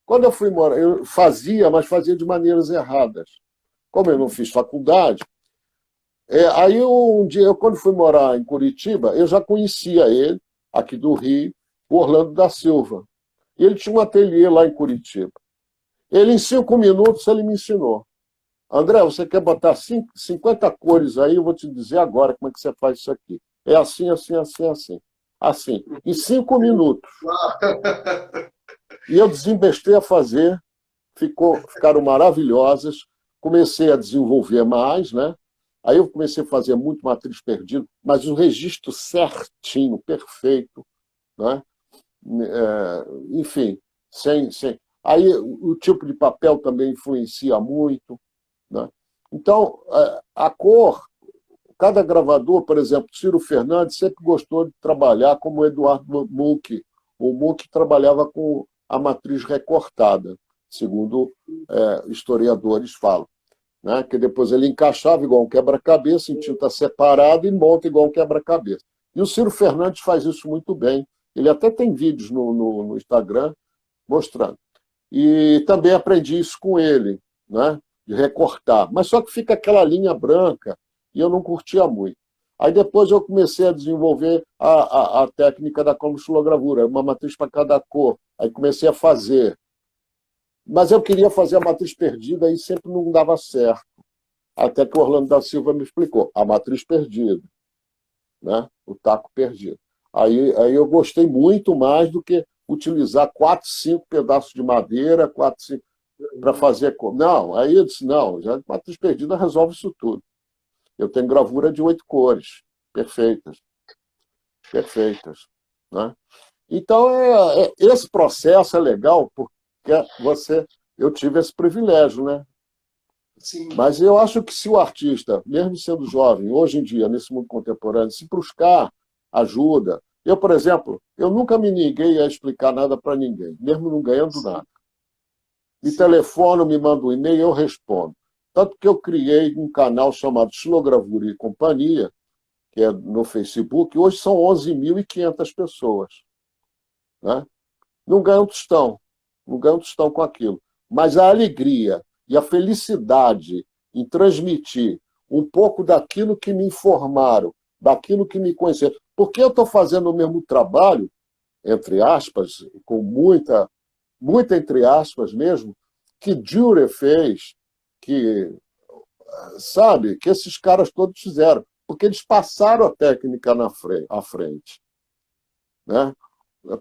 Quando eu fui morar, eu fazia, mas fazia de maneiras erradas. Como eu não fiz faculdade, aí um dia, quando fui morar em Curitiba, eu já conhecia ele, aqui do Rio, o Orlando da Silva. E ele tinha um ateliê lá em Curitiba. Ele, em 5 minutos, ele me ensinou. André, você quer botar 50 cores aí, eu vou te dizer agora como é que você faz isso aqui. É assim, assim, assim, assim. Assim, em 5 minutos. E eu desinvestei a fazer, ficaram maravilhosas, comecei a desenvolver mais, né? Aí eu comecei a fazer muito matriz perdida, mas o registro certinho, perfeito, né? Enfim, sem. Aí o tipo de papel também influencia muito, né? Então, a cor, cada gravador, por exemplo, Ciro Fernandes sempre gostou de trabalhar como o Eduardo Munch. O Munch trabalhava com a matriz recortada, segundo historiadores falam, né? Que depois ele encaixava igual um quebra-cabeça, em tinta separada, e monta igual um quebra-cabeça. E o Ciro Fernandes faz isso muito bem. Ele até tem vídeos no Instagram mostrando. E também aprendi isso com ele, né? De recortar. Mas só que fica aquela linha branca, e eu não curtia muito. Aí depois eu comecei a desenvolver a técnica da cromoxilogravura, uma matriz para cada cor. Aí comecei a fazer. Mas eu queria fazer a matriz perdida e sempre não dava certo. Até que o Orlando da Silva me explicou. A matriz perdida, né? O taco perdido. Aí eu gostei muito mais do que utilizar 4, 5 pedaços de madeira, 4, 5 para fazer... Não, aí eu disse, não, já a matriz perdida resolve isso tudo. Eu tenho gravura de 8 cores, perfeitas. Perfeitas, né? Então, esse processo é legal, porque eu tive esse privilégio, né? Sim. Mas eu acho que se o artista, mesmo sendo jovem, hoje em dia, nesse mundo contemporâneo, se buscar ajuda... Eu, por exemplo, eu nunca me neguei a explicar nada para ninguém, mesmo não ganhando nada. Me telefonam, me mandam um e-mail, eu respondo. Tanto que eu criei um canal chamado Xilogravura e Companhia, que é no Facebook, hoje são 11.500 pessoas, né? Não ganham tostão, não ganham tostão com aquilo. Mas a alegria e a felicidade em transmitir um pouco daquilo que me informaram, daquilo que me conheceram. Porque eu estou fazendo o mesmo trabalho, entre aspas, com muita entre aspas mesmo, que Dürer fez, que, sabe, que esses caras todos fizeram. Porque eles passaram a técnica à frente, né?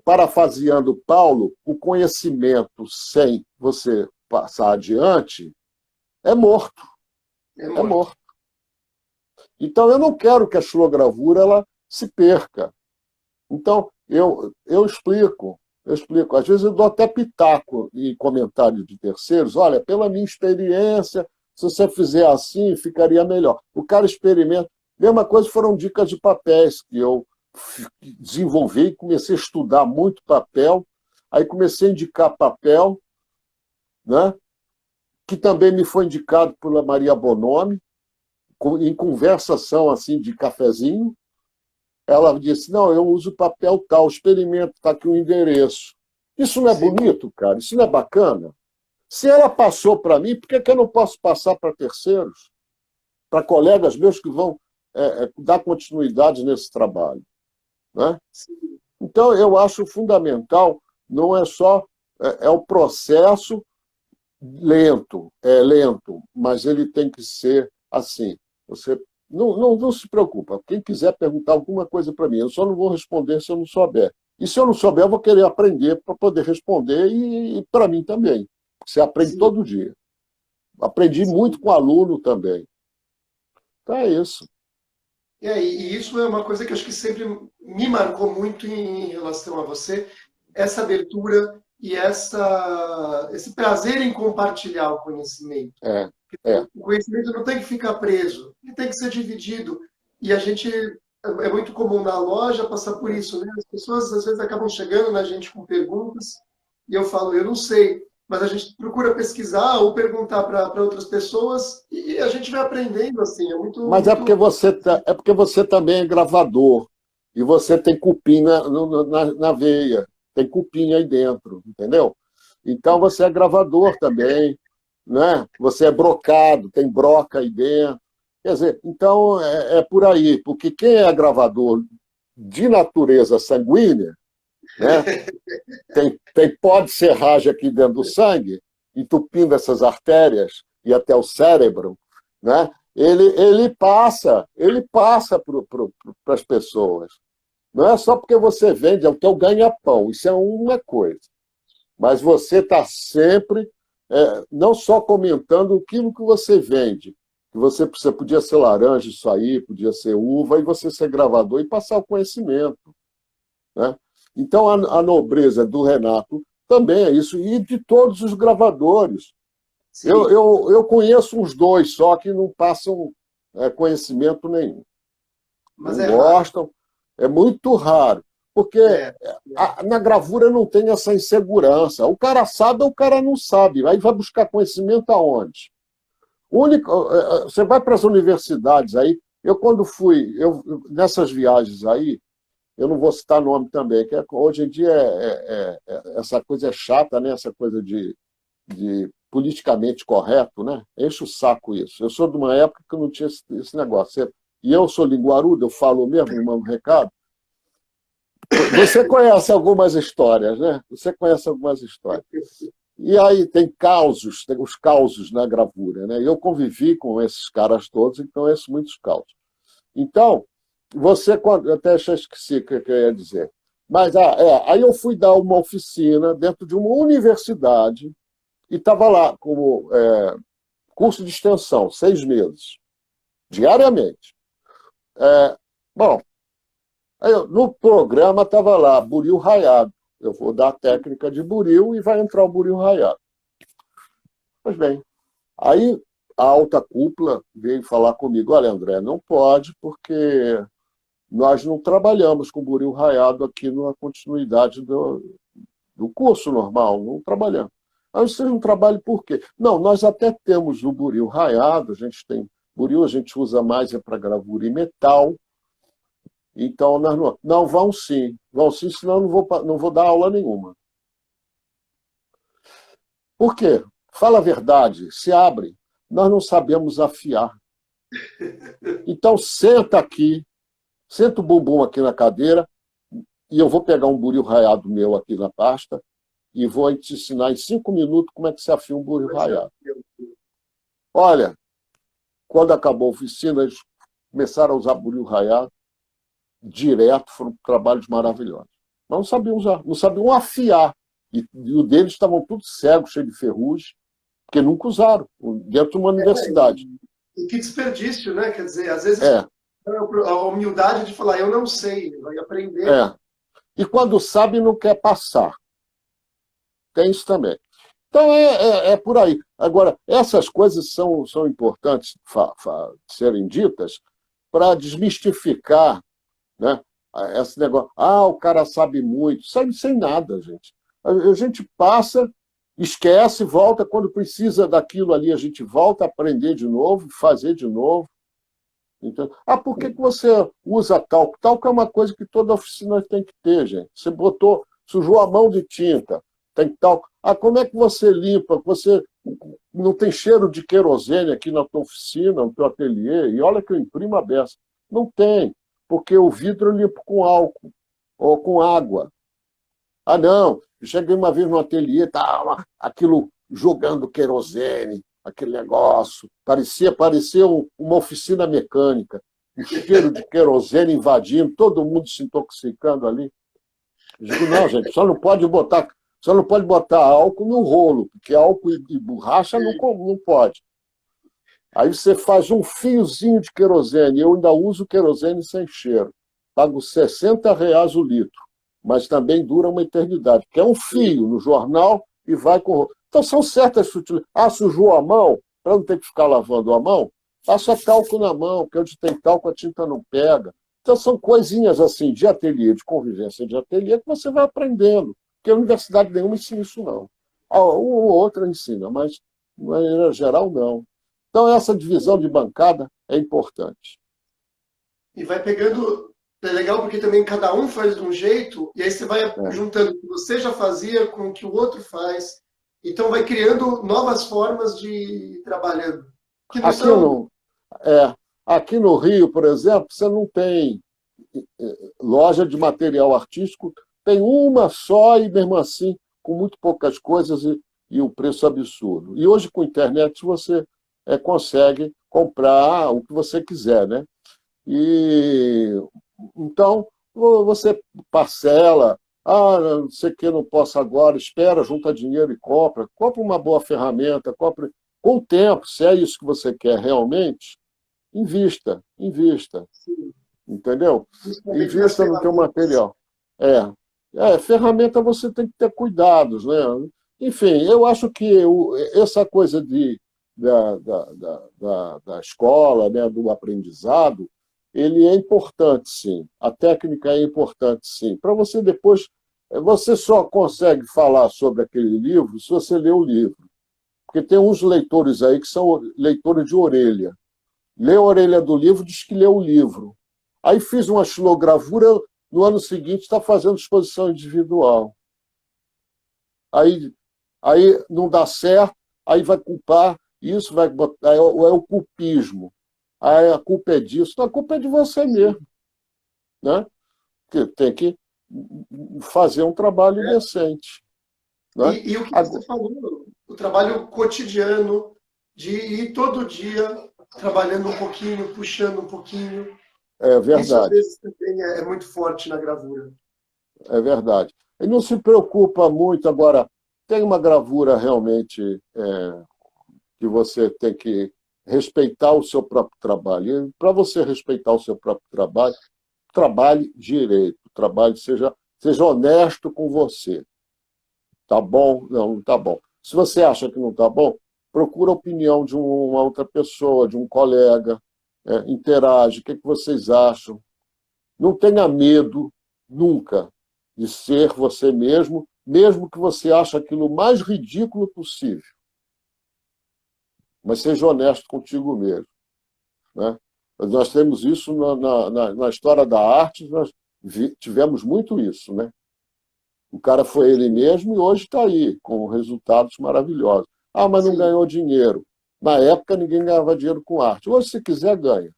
Parafraseando Paulo, o conhecimento sem você passar adiante é morto. É morto. Então, eu não quero que a xilogravura ela se perca. Então, eu explico. Às vezes eu dou até pitaco em comentários de terceiros. Olha, pela minha experiência, se você fizer assim, ficaria melhor. O cara experimenta. Mesma coisa foram dicas de papéis que eu desenvolvi e comecei a estudar muito papel. Aí comecei a indicar papel, né? Que também me foi indicado pela Maria Bonomi, em conversação assim de cafezinho. Ela disse, não, eu uso papel tal, experimento, está aqui o endereço. Isso não é bonito, cara? Isso não é bacana? Se ela passou para mim, por que eu não posso passar para terceiros? Para colegas meus que vão dar continuidade nesse trabalho, né? Então, eu acho fundamental, não é só... É o processo lento, mas ele tem que ser assim. Você não se preocupa. Quem quiser perguntar alguma coisa para mim, eu só não vou responder se eu não souber. E se eu não souber, eu vou querer aprender para poder responder e para mim também. Você aprende todo dia. Aprendi muito com aluno também. Então é isso. E isso é uma coisa que eu acho que sempre me marcou muito em relação a você, essa abertura e esse prazer em compartilhar o conhecimento. O conhecimento não tem que ficar preso, ele tem que ser dividido. E a gente, é muito comum na loja passar por isso, né? As pessoas às vezes acabam chegando na gente com perguntas, e eu falo, eu não sei, mas a gente procura pesquisar ou perguntar para outras pessoas, e a gente vai aprendendo assim. Mas é porque você também é gravador, e você tem cupim na veia, tem cupim aí dentro, entendeu? Então você é gravador também, né? Você é brocado, tem broca aí dentro. Quer dizer, então é por aí, porque quem é gravador de natureza sanguínea, né? tem pó de serragem aqui dentro do sangue, entupindo essas artérias e até o cérebro, né? Ele passa para as pessoas. Não é só porque você vende, é o teu ganha-pão, isso é uma coisa. Mas você está sempre, não só comentando aquilo que você vende, que você podia ser laranja isso aí, podia ser uva, e você ser gravador e passar o conhecimento, né? Então, a nobreza do Renato também é isso, e de todos os gravadores. Eu conheço uns dois só que não passam conhecimento nenhum. Mas Não é raro. gostam, é muito raro. Porque na gravura não tem essa insegurança. O cara sabe ou o cara não sabe. Aí vai buscar conhecimento aonde? Você vai para as universidades aí. Eu, quando fui, nessas viagens aí, eu não vou citar nome também, que hoje em dia essa coisa é chata, né? Essa coisa de politicamente correto, né? Enche o saco isso. Eu sou de uma época que não tinha esse negócio. E eu sou linguarudo, eu falo mesmo, eu mando recado. Você conhece algumas histórias, né? Você conhece algumas histórias. E aí tem os causos na gravura, né? Eu convivi com esses caras todos e conheço muitos causos. Então, eu até esqueci o que eu ia dizer. Mas aí eu fui dar uma oficina dentro de uma universidade e estava lá como curso de extensão, 6 meses, diariamente. Bom, no programa estava lá, buril raiado. Eu vou dar a técnica de buril e vai entrar o buril raiado. Pois bem, aí a alta cúpula veio falar comigo, olha, André, não pode, porque nós não trabalhamos com buril raiado aqui na continuidade do curso normal, não trabalhamos. Aí vocês não trabalham por quê? Não, nós até temos o buril raiado, a gente tem buril, a gente usa mais para gravura em metal. Então, nós não, vão sim, senão eu não vou dar aula nenhuma. Por quê? Fala a verdade, se abre, nós não sabemos afiar. Então, senta o bumbum aqui na cadeira, e eu vou pegar um buril raiado meu aqui na pasta, e vou te ensinar em 5 minutos como é que se afia um buril raiado. Olha, quando acabou a oficina, eles começaram a usar buril raiado, direto, foram trabalhos maravilhosos. Mas não sabiam usar, não sabiam afiar. E o deles estavam todos cegos, cheios de ferrugem, porque nunca usaram, dentro de uma universidade. E que desperdício, né? Quer dizer, às vezes a humildade de falar, eu não sei, vai aprender. E quando sabe, não quer passar. Tem isso também. Então, é por aí. Agora, essas coisas são importantes serem ditas para desmistificar, né, esse negócio. O cara sabe muito. Sabe sem nada, gente. A gente passa, esquece, volta. Quando precisa daquilo ali, a gente volta a aprender de novo, fazer de novo. Então, por que você usa talco? Talco é uma coisa que toda oficina tem que ter, gente. Você sujou a mão de tinta, tem talco. Como é que você limpa? Você não tem cheiro de querosene aqui na tua oficina, no teu ateliê? E olha que eu imprimo a beça. Não tem, porque o vidro eu limpo com álcool ou com água. Não, eu cheguei uma vez no ateliê, estava aquilo jogando querosene, aquele negócio, parecia uma oficina mecânica, o cheiro de querosene invadindo, todo mundo se intoxicando ali. Eu digo, não, gente, só não pode botar álcool no rolo, porque álcool e borracha não pode. Aí você faz um fiozinho de querosene, eu ainda uso querosene sem cheiro, pago R$60 o litro, mas também dura uma eternidade, porque é um fio no jornal e vai com... Então são certas sutilidades. Sujou a mão, para não ter que ficar lavando a mão, passa talco na mão, porque onde tem talco a tinta não pega. Então são coisinhas assim de ateliê, de convivência de ateliê, que você vai aprendendo, porque a universidade nenhuma ensina isso não. Uma ou outra ensina, mas de maneira geral não. Então essa divisão de bancada é importante. E vai pegando... É legal porque também cada um faz de um jeito, e aí você vai juntando o que você já fazia com o que o outro faz. Então vai criando novas formas de ir trabalhando. Aqui no Rio, por exemplo, você não tem loja de material artístico, tem uma só e mesmo assim com muito poucas coisas e o preço absurdo. E hoje com a internet você consegue comprar o que você quiser, né? Então, você parcela. não sei o que, não posso agora, espera, junta dinheiro e compra. Compra uma boa ferramenta, compra. Com o tempo, se é isso que você quer realmente, invista, invista. Sim. Entendeu? Principalmente nas Invista no teu ferramentas. material. Ferramenta você tem que ter cuidados, né? Enfim, eu acho que essa coisa da escola, né, do aprendizado, ele é importante, sim. A técnica é importante, sim. Para você depois, você só consegue falar sobre aquele livro se você ler o livro. Porque tem uns leitores aí que são leitores de orelha. Lê a orelha do livro, diz que leu o livro. Aí fiz uma xilogravura, no ano seguinte está fazendo exposição individual. Aí, aí não dá certo, aí vai culpar, isso vai botar, é o culpismo. Aí a culpa é disso, não, a culpa é de você mesmo, né? Que tem que fazer um trabalho decente. Né? E o que você falou, o trabalho cotidiano, de ir todo dia trabalhando um pouquinho, puxando um pouquinho. É Isso às verdade, vezes também é muito forte na gravura. é verdade. E não se preocupa muito, agora, tem uma gravura realmente que você tem que respeitar o seu próprio trabalho. E para você respeitar o seu próprio trabalho, trabalhe direito, seja honesto com você. Tá bom? Não, não tá bom. Se você acha que não tá bom, procura a opinião de uma outra pessoa, de um colega, interage, o que vocês acham. Não tenha medo, nunca, de ser você mesmo, mesmo que você ache aquilo o mais ridículo possível. Mas seja honesto contigo mesmo. Né? Nós temos isso na história da arte, nós tivemos muito isso. Né? O cara foi ele mesmo e hoje está aí, com resultados maravilhosos. Ah, mas não Sim. ganhou dinheiro. Na época, ninguém ganhava dinheiro com arte. Hoje, se quiser, ganha.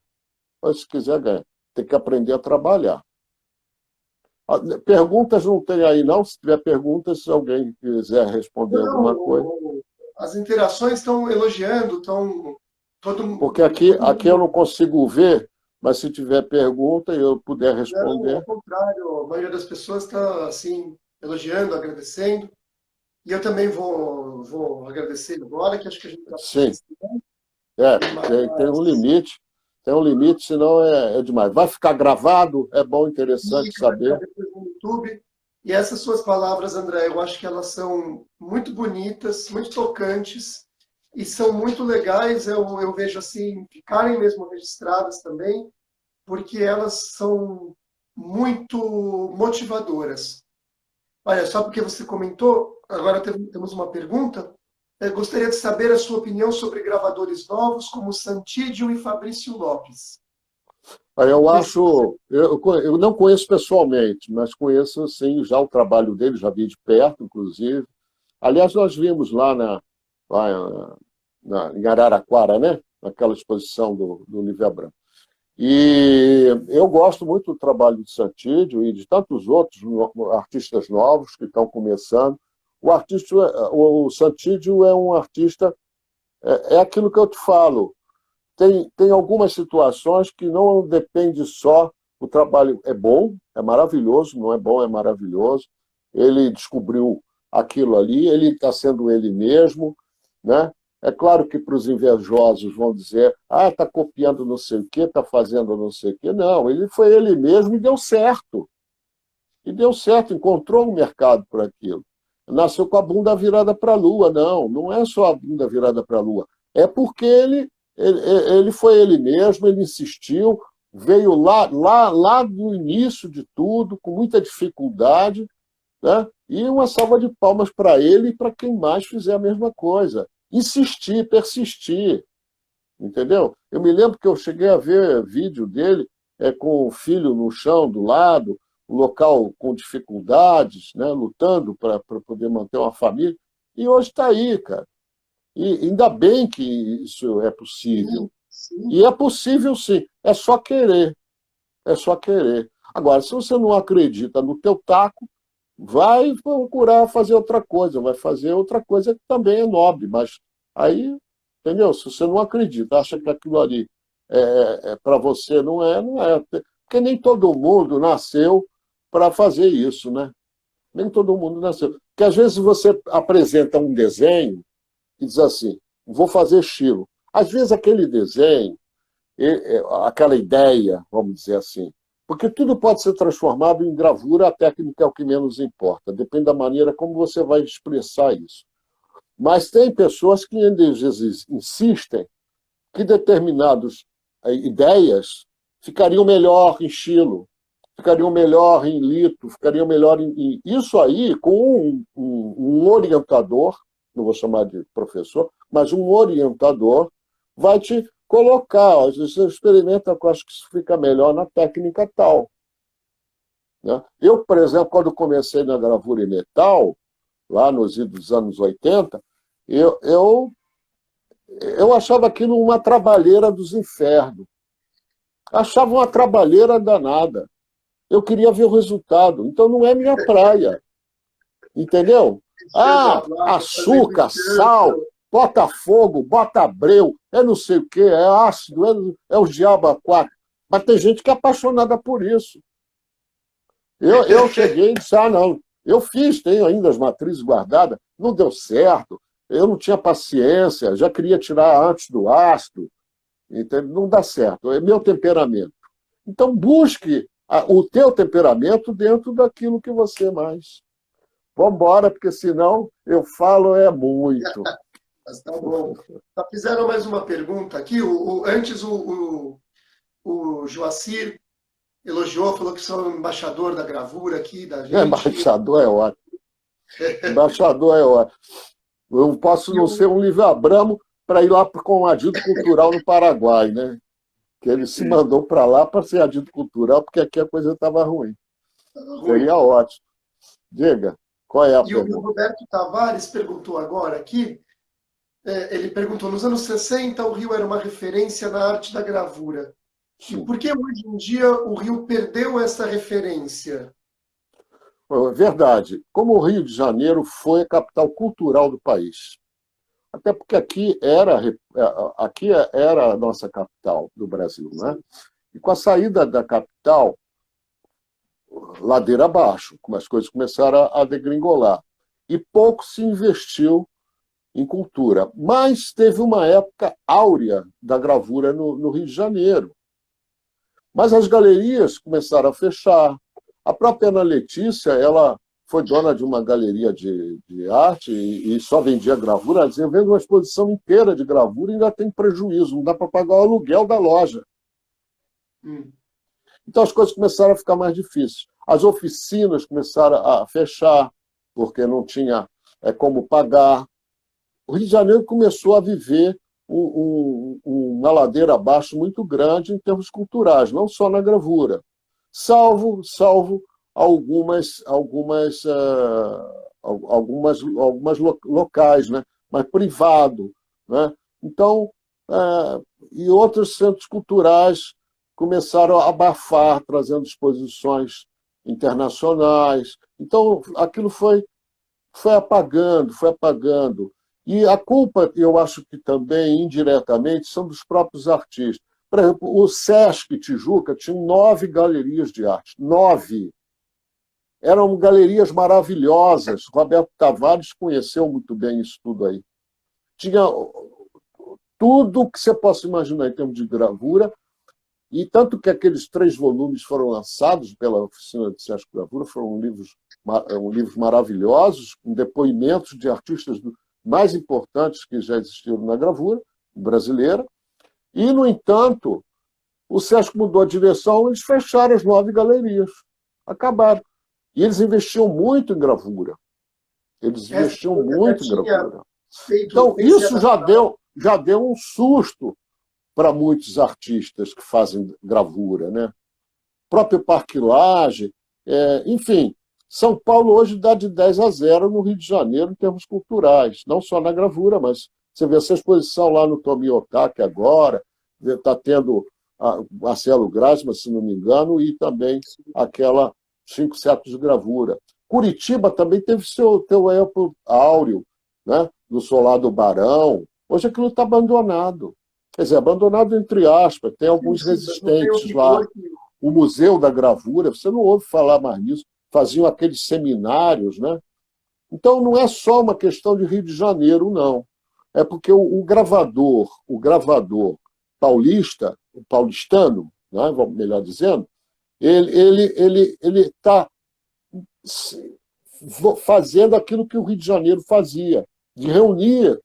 Hoje, se quiser, ganha. Tem que aprender a trabalhar. Perguntas não tem aí, não? Se tiver perguntas, se alguém quiser responder alguma coisa. Não, as interações estão elogiando, estão Porque aqui eu não consigo ver, mas se tiver pergunta e eu puder Não, ao responder. contrário, a maioria das pessoas está assim, elogiando, agradecendo. E eu também vou agradecer agora, que acho que a gente está Sim, tem um mas limite. Tem um limite, senão é demais. Vai ficar gravado? É bom, interessante fica, vai ficar saber. depois no YouTube. E essas suas palavras, André, eu acho que elas são muito bonitas, muito tocantes e são muito legais. Eu vejo assim, ficarem mesmo registradas também, porque elas são muito motivadoras. Olha, só porque você comentou, agora temos uma pergunta. Eu gostaria de saber a sua opinião sobre gravadores novos como Santídio e Fabrício Lopes. Aí eu Não sei se você... acho, eu não conheço pessoalmente, mas conheço sim já o trabalho dele, já vi de perto, inclusive. Aliás, nós vimos lá em Araraquara, né? Naquela exposição do Livre Branco. E eu gosto muito do trabalho de Santídio e de tantos outros artistas novos que estão começando. O Santídio é um artista, é aquilo que eu te falo. Tem algumas situações que não depende só, o trabalho é bom, é maravilhoso, não é bom, é maravilhoso. Ele descobriu aquilo ali, ele está sendo ele mesmo, né? É claro que para os invejosos vão dizer, está copiando não sei o quê, está fazendo não sei o quê. Não, ele foi ele mesmo e deu certo. E deu certo, encontrou um mercado por aquilo. Nasceu com a bunda virada para a lua. Não, não é só a bunda virada para a lua. É porque ele foi ele mesmo, ele insistiu, veio lá do início de tudo, com muita dificuldade, né? E uma salva de palmas para ele e para quem mais fizer a mesma coisa. Insistir, persistir, entendeu? Eu me lembro que eu cheguei a ver vídeo dele com o filho no chão do lado, um local com dificuldades, né? Lutando para poder manter uma família, e hoje está aí, cara. E ainda bem que isso é possível. Sim, E é possível, sim. É só querer. É só querer. Agora, se você não acredita no teu taco, vai procurar fazer outra coisa. Vai fazer outra coisa que também é nobre. Mas aí, entendeu? Se você não acredita, acha que aquilo ali para você, não é. Porque nem todo mundo nasceu para fazer isso, né? Nem todo mundo nasceu. Porque às vezes você apresenta um desenho e diz assim, vou fazer estilo. Às vezes aquele desenho, aquela ideia, vamos dizer assim, porque tudo pode ser transformado em gravura, a técnica é o que menos importa, depende da maneira como você vai expressar isso. Mas tem pessoas que às vezes insistem que determinadas ideias ficariam melhor em estilo, ficariam melhor em lito, ficariam melhor em... Isso aí, com um orientador, não vou chamar de professor, mas um orientador vai te colocar, às vezes você experimenta, eu acho que isso fica melhor na técnica tal. Né? Eu, por exemplo, quando comecei na gravura em metal, lá nos anos 80, eu achava aquilo uma trabalheira dos infernos. Achava uma trabalheira danada. Eu queria ver o resultado. Então não é minha praia. Entendeu? Ah, açúcar, sal, bota fogo, bota breu, é não sei o quê, é ácido, é o diabo a quatro. Mas tem gente que é apaixonada por isso. Eu cheguei e disse, não, eu fiz, tenho ainda as matrizes guardadas, não deu certo, eu não tinha paciência, já queria tirar antes do ácido, entendeu? Não dá certo, é meu temperamento. Então busque o teu temperamento dentro daquilo que você mais... Vamos embora, porque senão eu falo muito. Mas tá bom. Fizeram mais uma pergunta aqui. Antes o Joacir elogiou, falou que sou embaixador da gravura aqui da gente. Embaixador é ótimo. Embaixador é ótimo. Eu posso não ser um Livre Abramo para ir lá com um adito cultural no Paraguai, né? Que ele se mandou para lá para ser adito cultural, porque aqui a coisa estava ruim. Seria ótimo. Diga. Qual é a pergunta? O Roberto Tavares perguntou agora aqui, ele perguntou, nos anos 60 o Rio era uma referência na arte da gravura. E por que hoje em dia o Rio perdeu essa referência? Verdade. Como o Rio de Janeiro foi a capital cultural do país. Até porque aqui era a nossa capital do Brasil, né? E com a saída da capital, ladeira abaixo, como as coisas começaram a degringolar. E pouco se investiu em cultura. Mas teve uma época áurea da gravura no Rio de Janeiro. Mas as galerias começaram a fechar. A própria Ana Letícia, ela foi dona de uma galeria de arte e só vendia gravura. Ela dizia, eu vendo uma exposição inteira de gravura e ainda tem prejuízo, não dá para pagar o aluguel da loja. Então as coisas começaram a ficar mais difíceis. As oficinas começaram a fechar, porque não tinha como pagar. O Rio de Janeiro começou a viver uma ladeira abaixo muito grande em termos culturais, não só na gravura, salvo algumas locais, né? Mas privado. Né? Então, e outros centros culturais começaram a abafar, trazendo exposições internacionais. Então, aquilo foi apagando, foi apagando. E a culpa, eu acho que também, indiretamente, são dos próprios artistas. Por exemplo, o Sesc Tijuca tinha 9 galerias de arte. 9. Eram galerias maravilhosas. Roberto Tavares conheceu muito bem isso tudo aí. Tinha tudo que você possa imaginar em termos de gravura, e tanto que aqueles 3 volumes foram lançados pela Oficina de Sesc Gravura, foram livros maravilhosos, com depoimentos de artistas mais importantes que já existiram na gravura brasileira. E, no entanto, o Sesc mudou a direção, eles fecharam as 9 galerias. Acabaram. E eles investiam muito em gravura. Eles investiam muito em gravura. Então, isso já deu um susto para muitos artistas que fazem gravura, né? O próprio Parque Lage, enfim, São Paulo hoje dá de 10-0 no Rio de Janeiro em termos culturais, não só na gravura, mas você vê essa exposição lá no Tomi Otaki agora, está tendo Marcelo Grasma, se não me engano, e também aquela 5 séculos de gravura. Curitiba também teve seu época áureo, né? Do Solar do Barão. Hoje aquilo está abandonado. Quer dizer, abandonado entre aspas, tem alguns resistentes lá. O Museu da Gravura, você não ouve falar mais nisso. faziam aqueles seminários, né? Então, não é só uma questão de Rio de Janeiro, não. É porque o gravador paulista, o paulistano, né, melhor dizendo, ele está fazendo aquilo que o Rio de Janeiro fazia, de reunir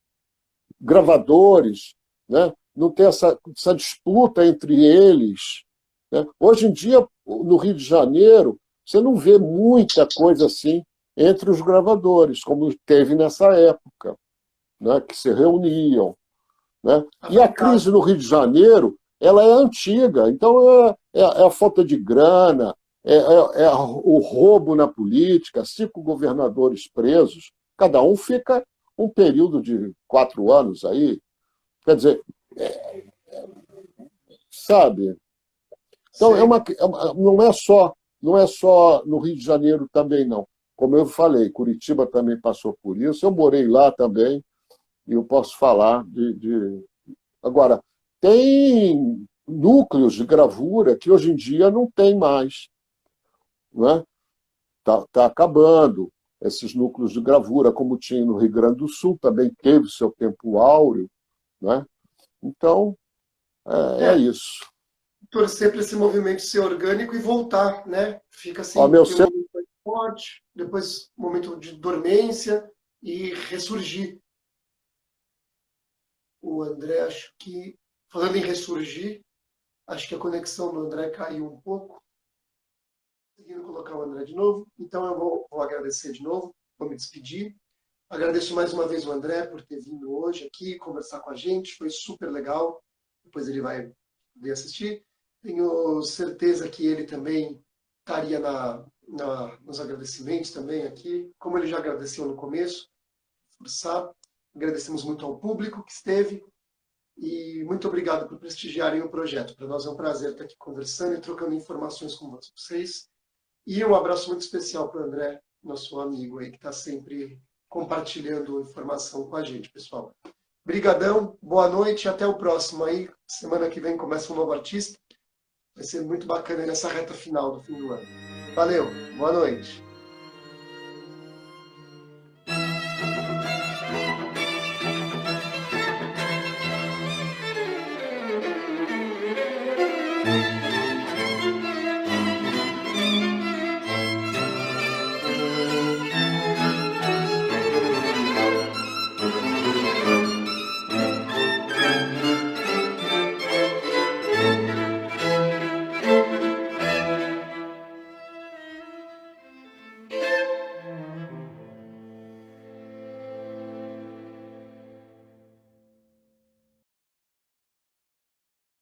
gravadores, né, não ter essa disputa entre eles. Né? Hoje em dia, no Rio de Janeiro, você não vê muita coisa assim entre os gravadores, como teve nessa época, né, que se reuniam. Né? E a crise no Rio de Janeiro, ela é antiga, então é a falta de grana, é o roubo na política, 5 governadores presos, cada um fica um período de 4 anos aí. Quer dizer, sabe? Então, não é só no Rio de Janeiro também, não. Como eu falei, Curitiba também passou por isso, eu morei lá também, e eu posso falar de... Agora, tem núcleos de gravura que hoje em dia não tem mais. Né? Tá acabando esses núcleos de gravura, como tinha no Rio Grande do Sul, também teve seu tempo áureo. Né? Então, é isso. Torcer para esse movimento ser orgânico e voltar, né? Fica assim, Ó, tem um momento mais forte, depois um momento de dormência e ressurgir. O André, acho que, falando em ressurgir, acho que a conexão do André caiu um pouco. Conseguindo colocar o André de novo, então eu vou agradecer de novo, vou me despedir. Agradeço mais uma vez o André por ter vindo hoje aqui conversar com a gente, foi super legal. Depois ele vai poder assistir. Tenho certeza que ele também estaria nos agradecimentos também aqui, como ele já agradeceu no começo, forçar. Agradecemos muito ao público que esteve e muito obrigado por prestigiarem o projeto. Para nós é um prazer estar aqui conversando e trocando informações com vocês. E um abraço muito especial para o André, nosso amigo aí, que está sempre compartilhando informação com a gente, pessoal. Brigadão, boa noite e até o próximo aí. Semana que vem começa um novo artista. Vai ser muito bacana nessa reta final do fim do ano. Valeu, boa noite.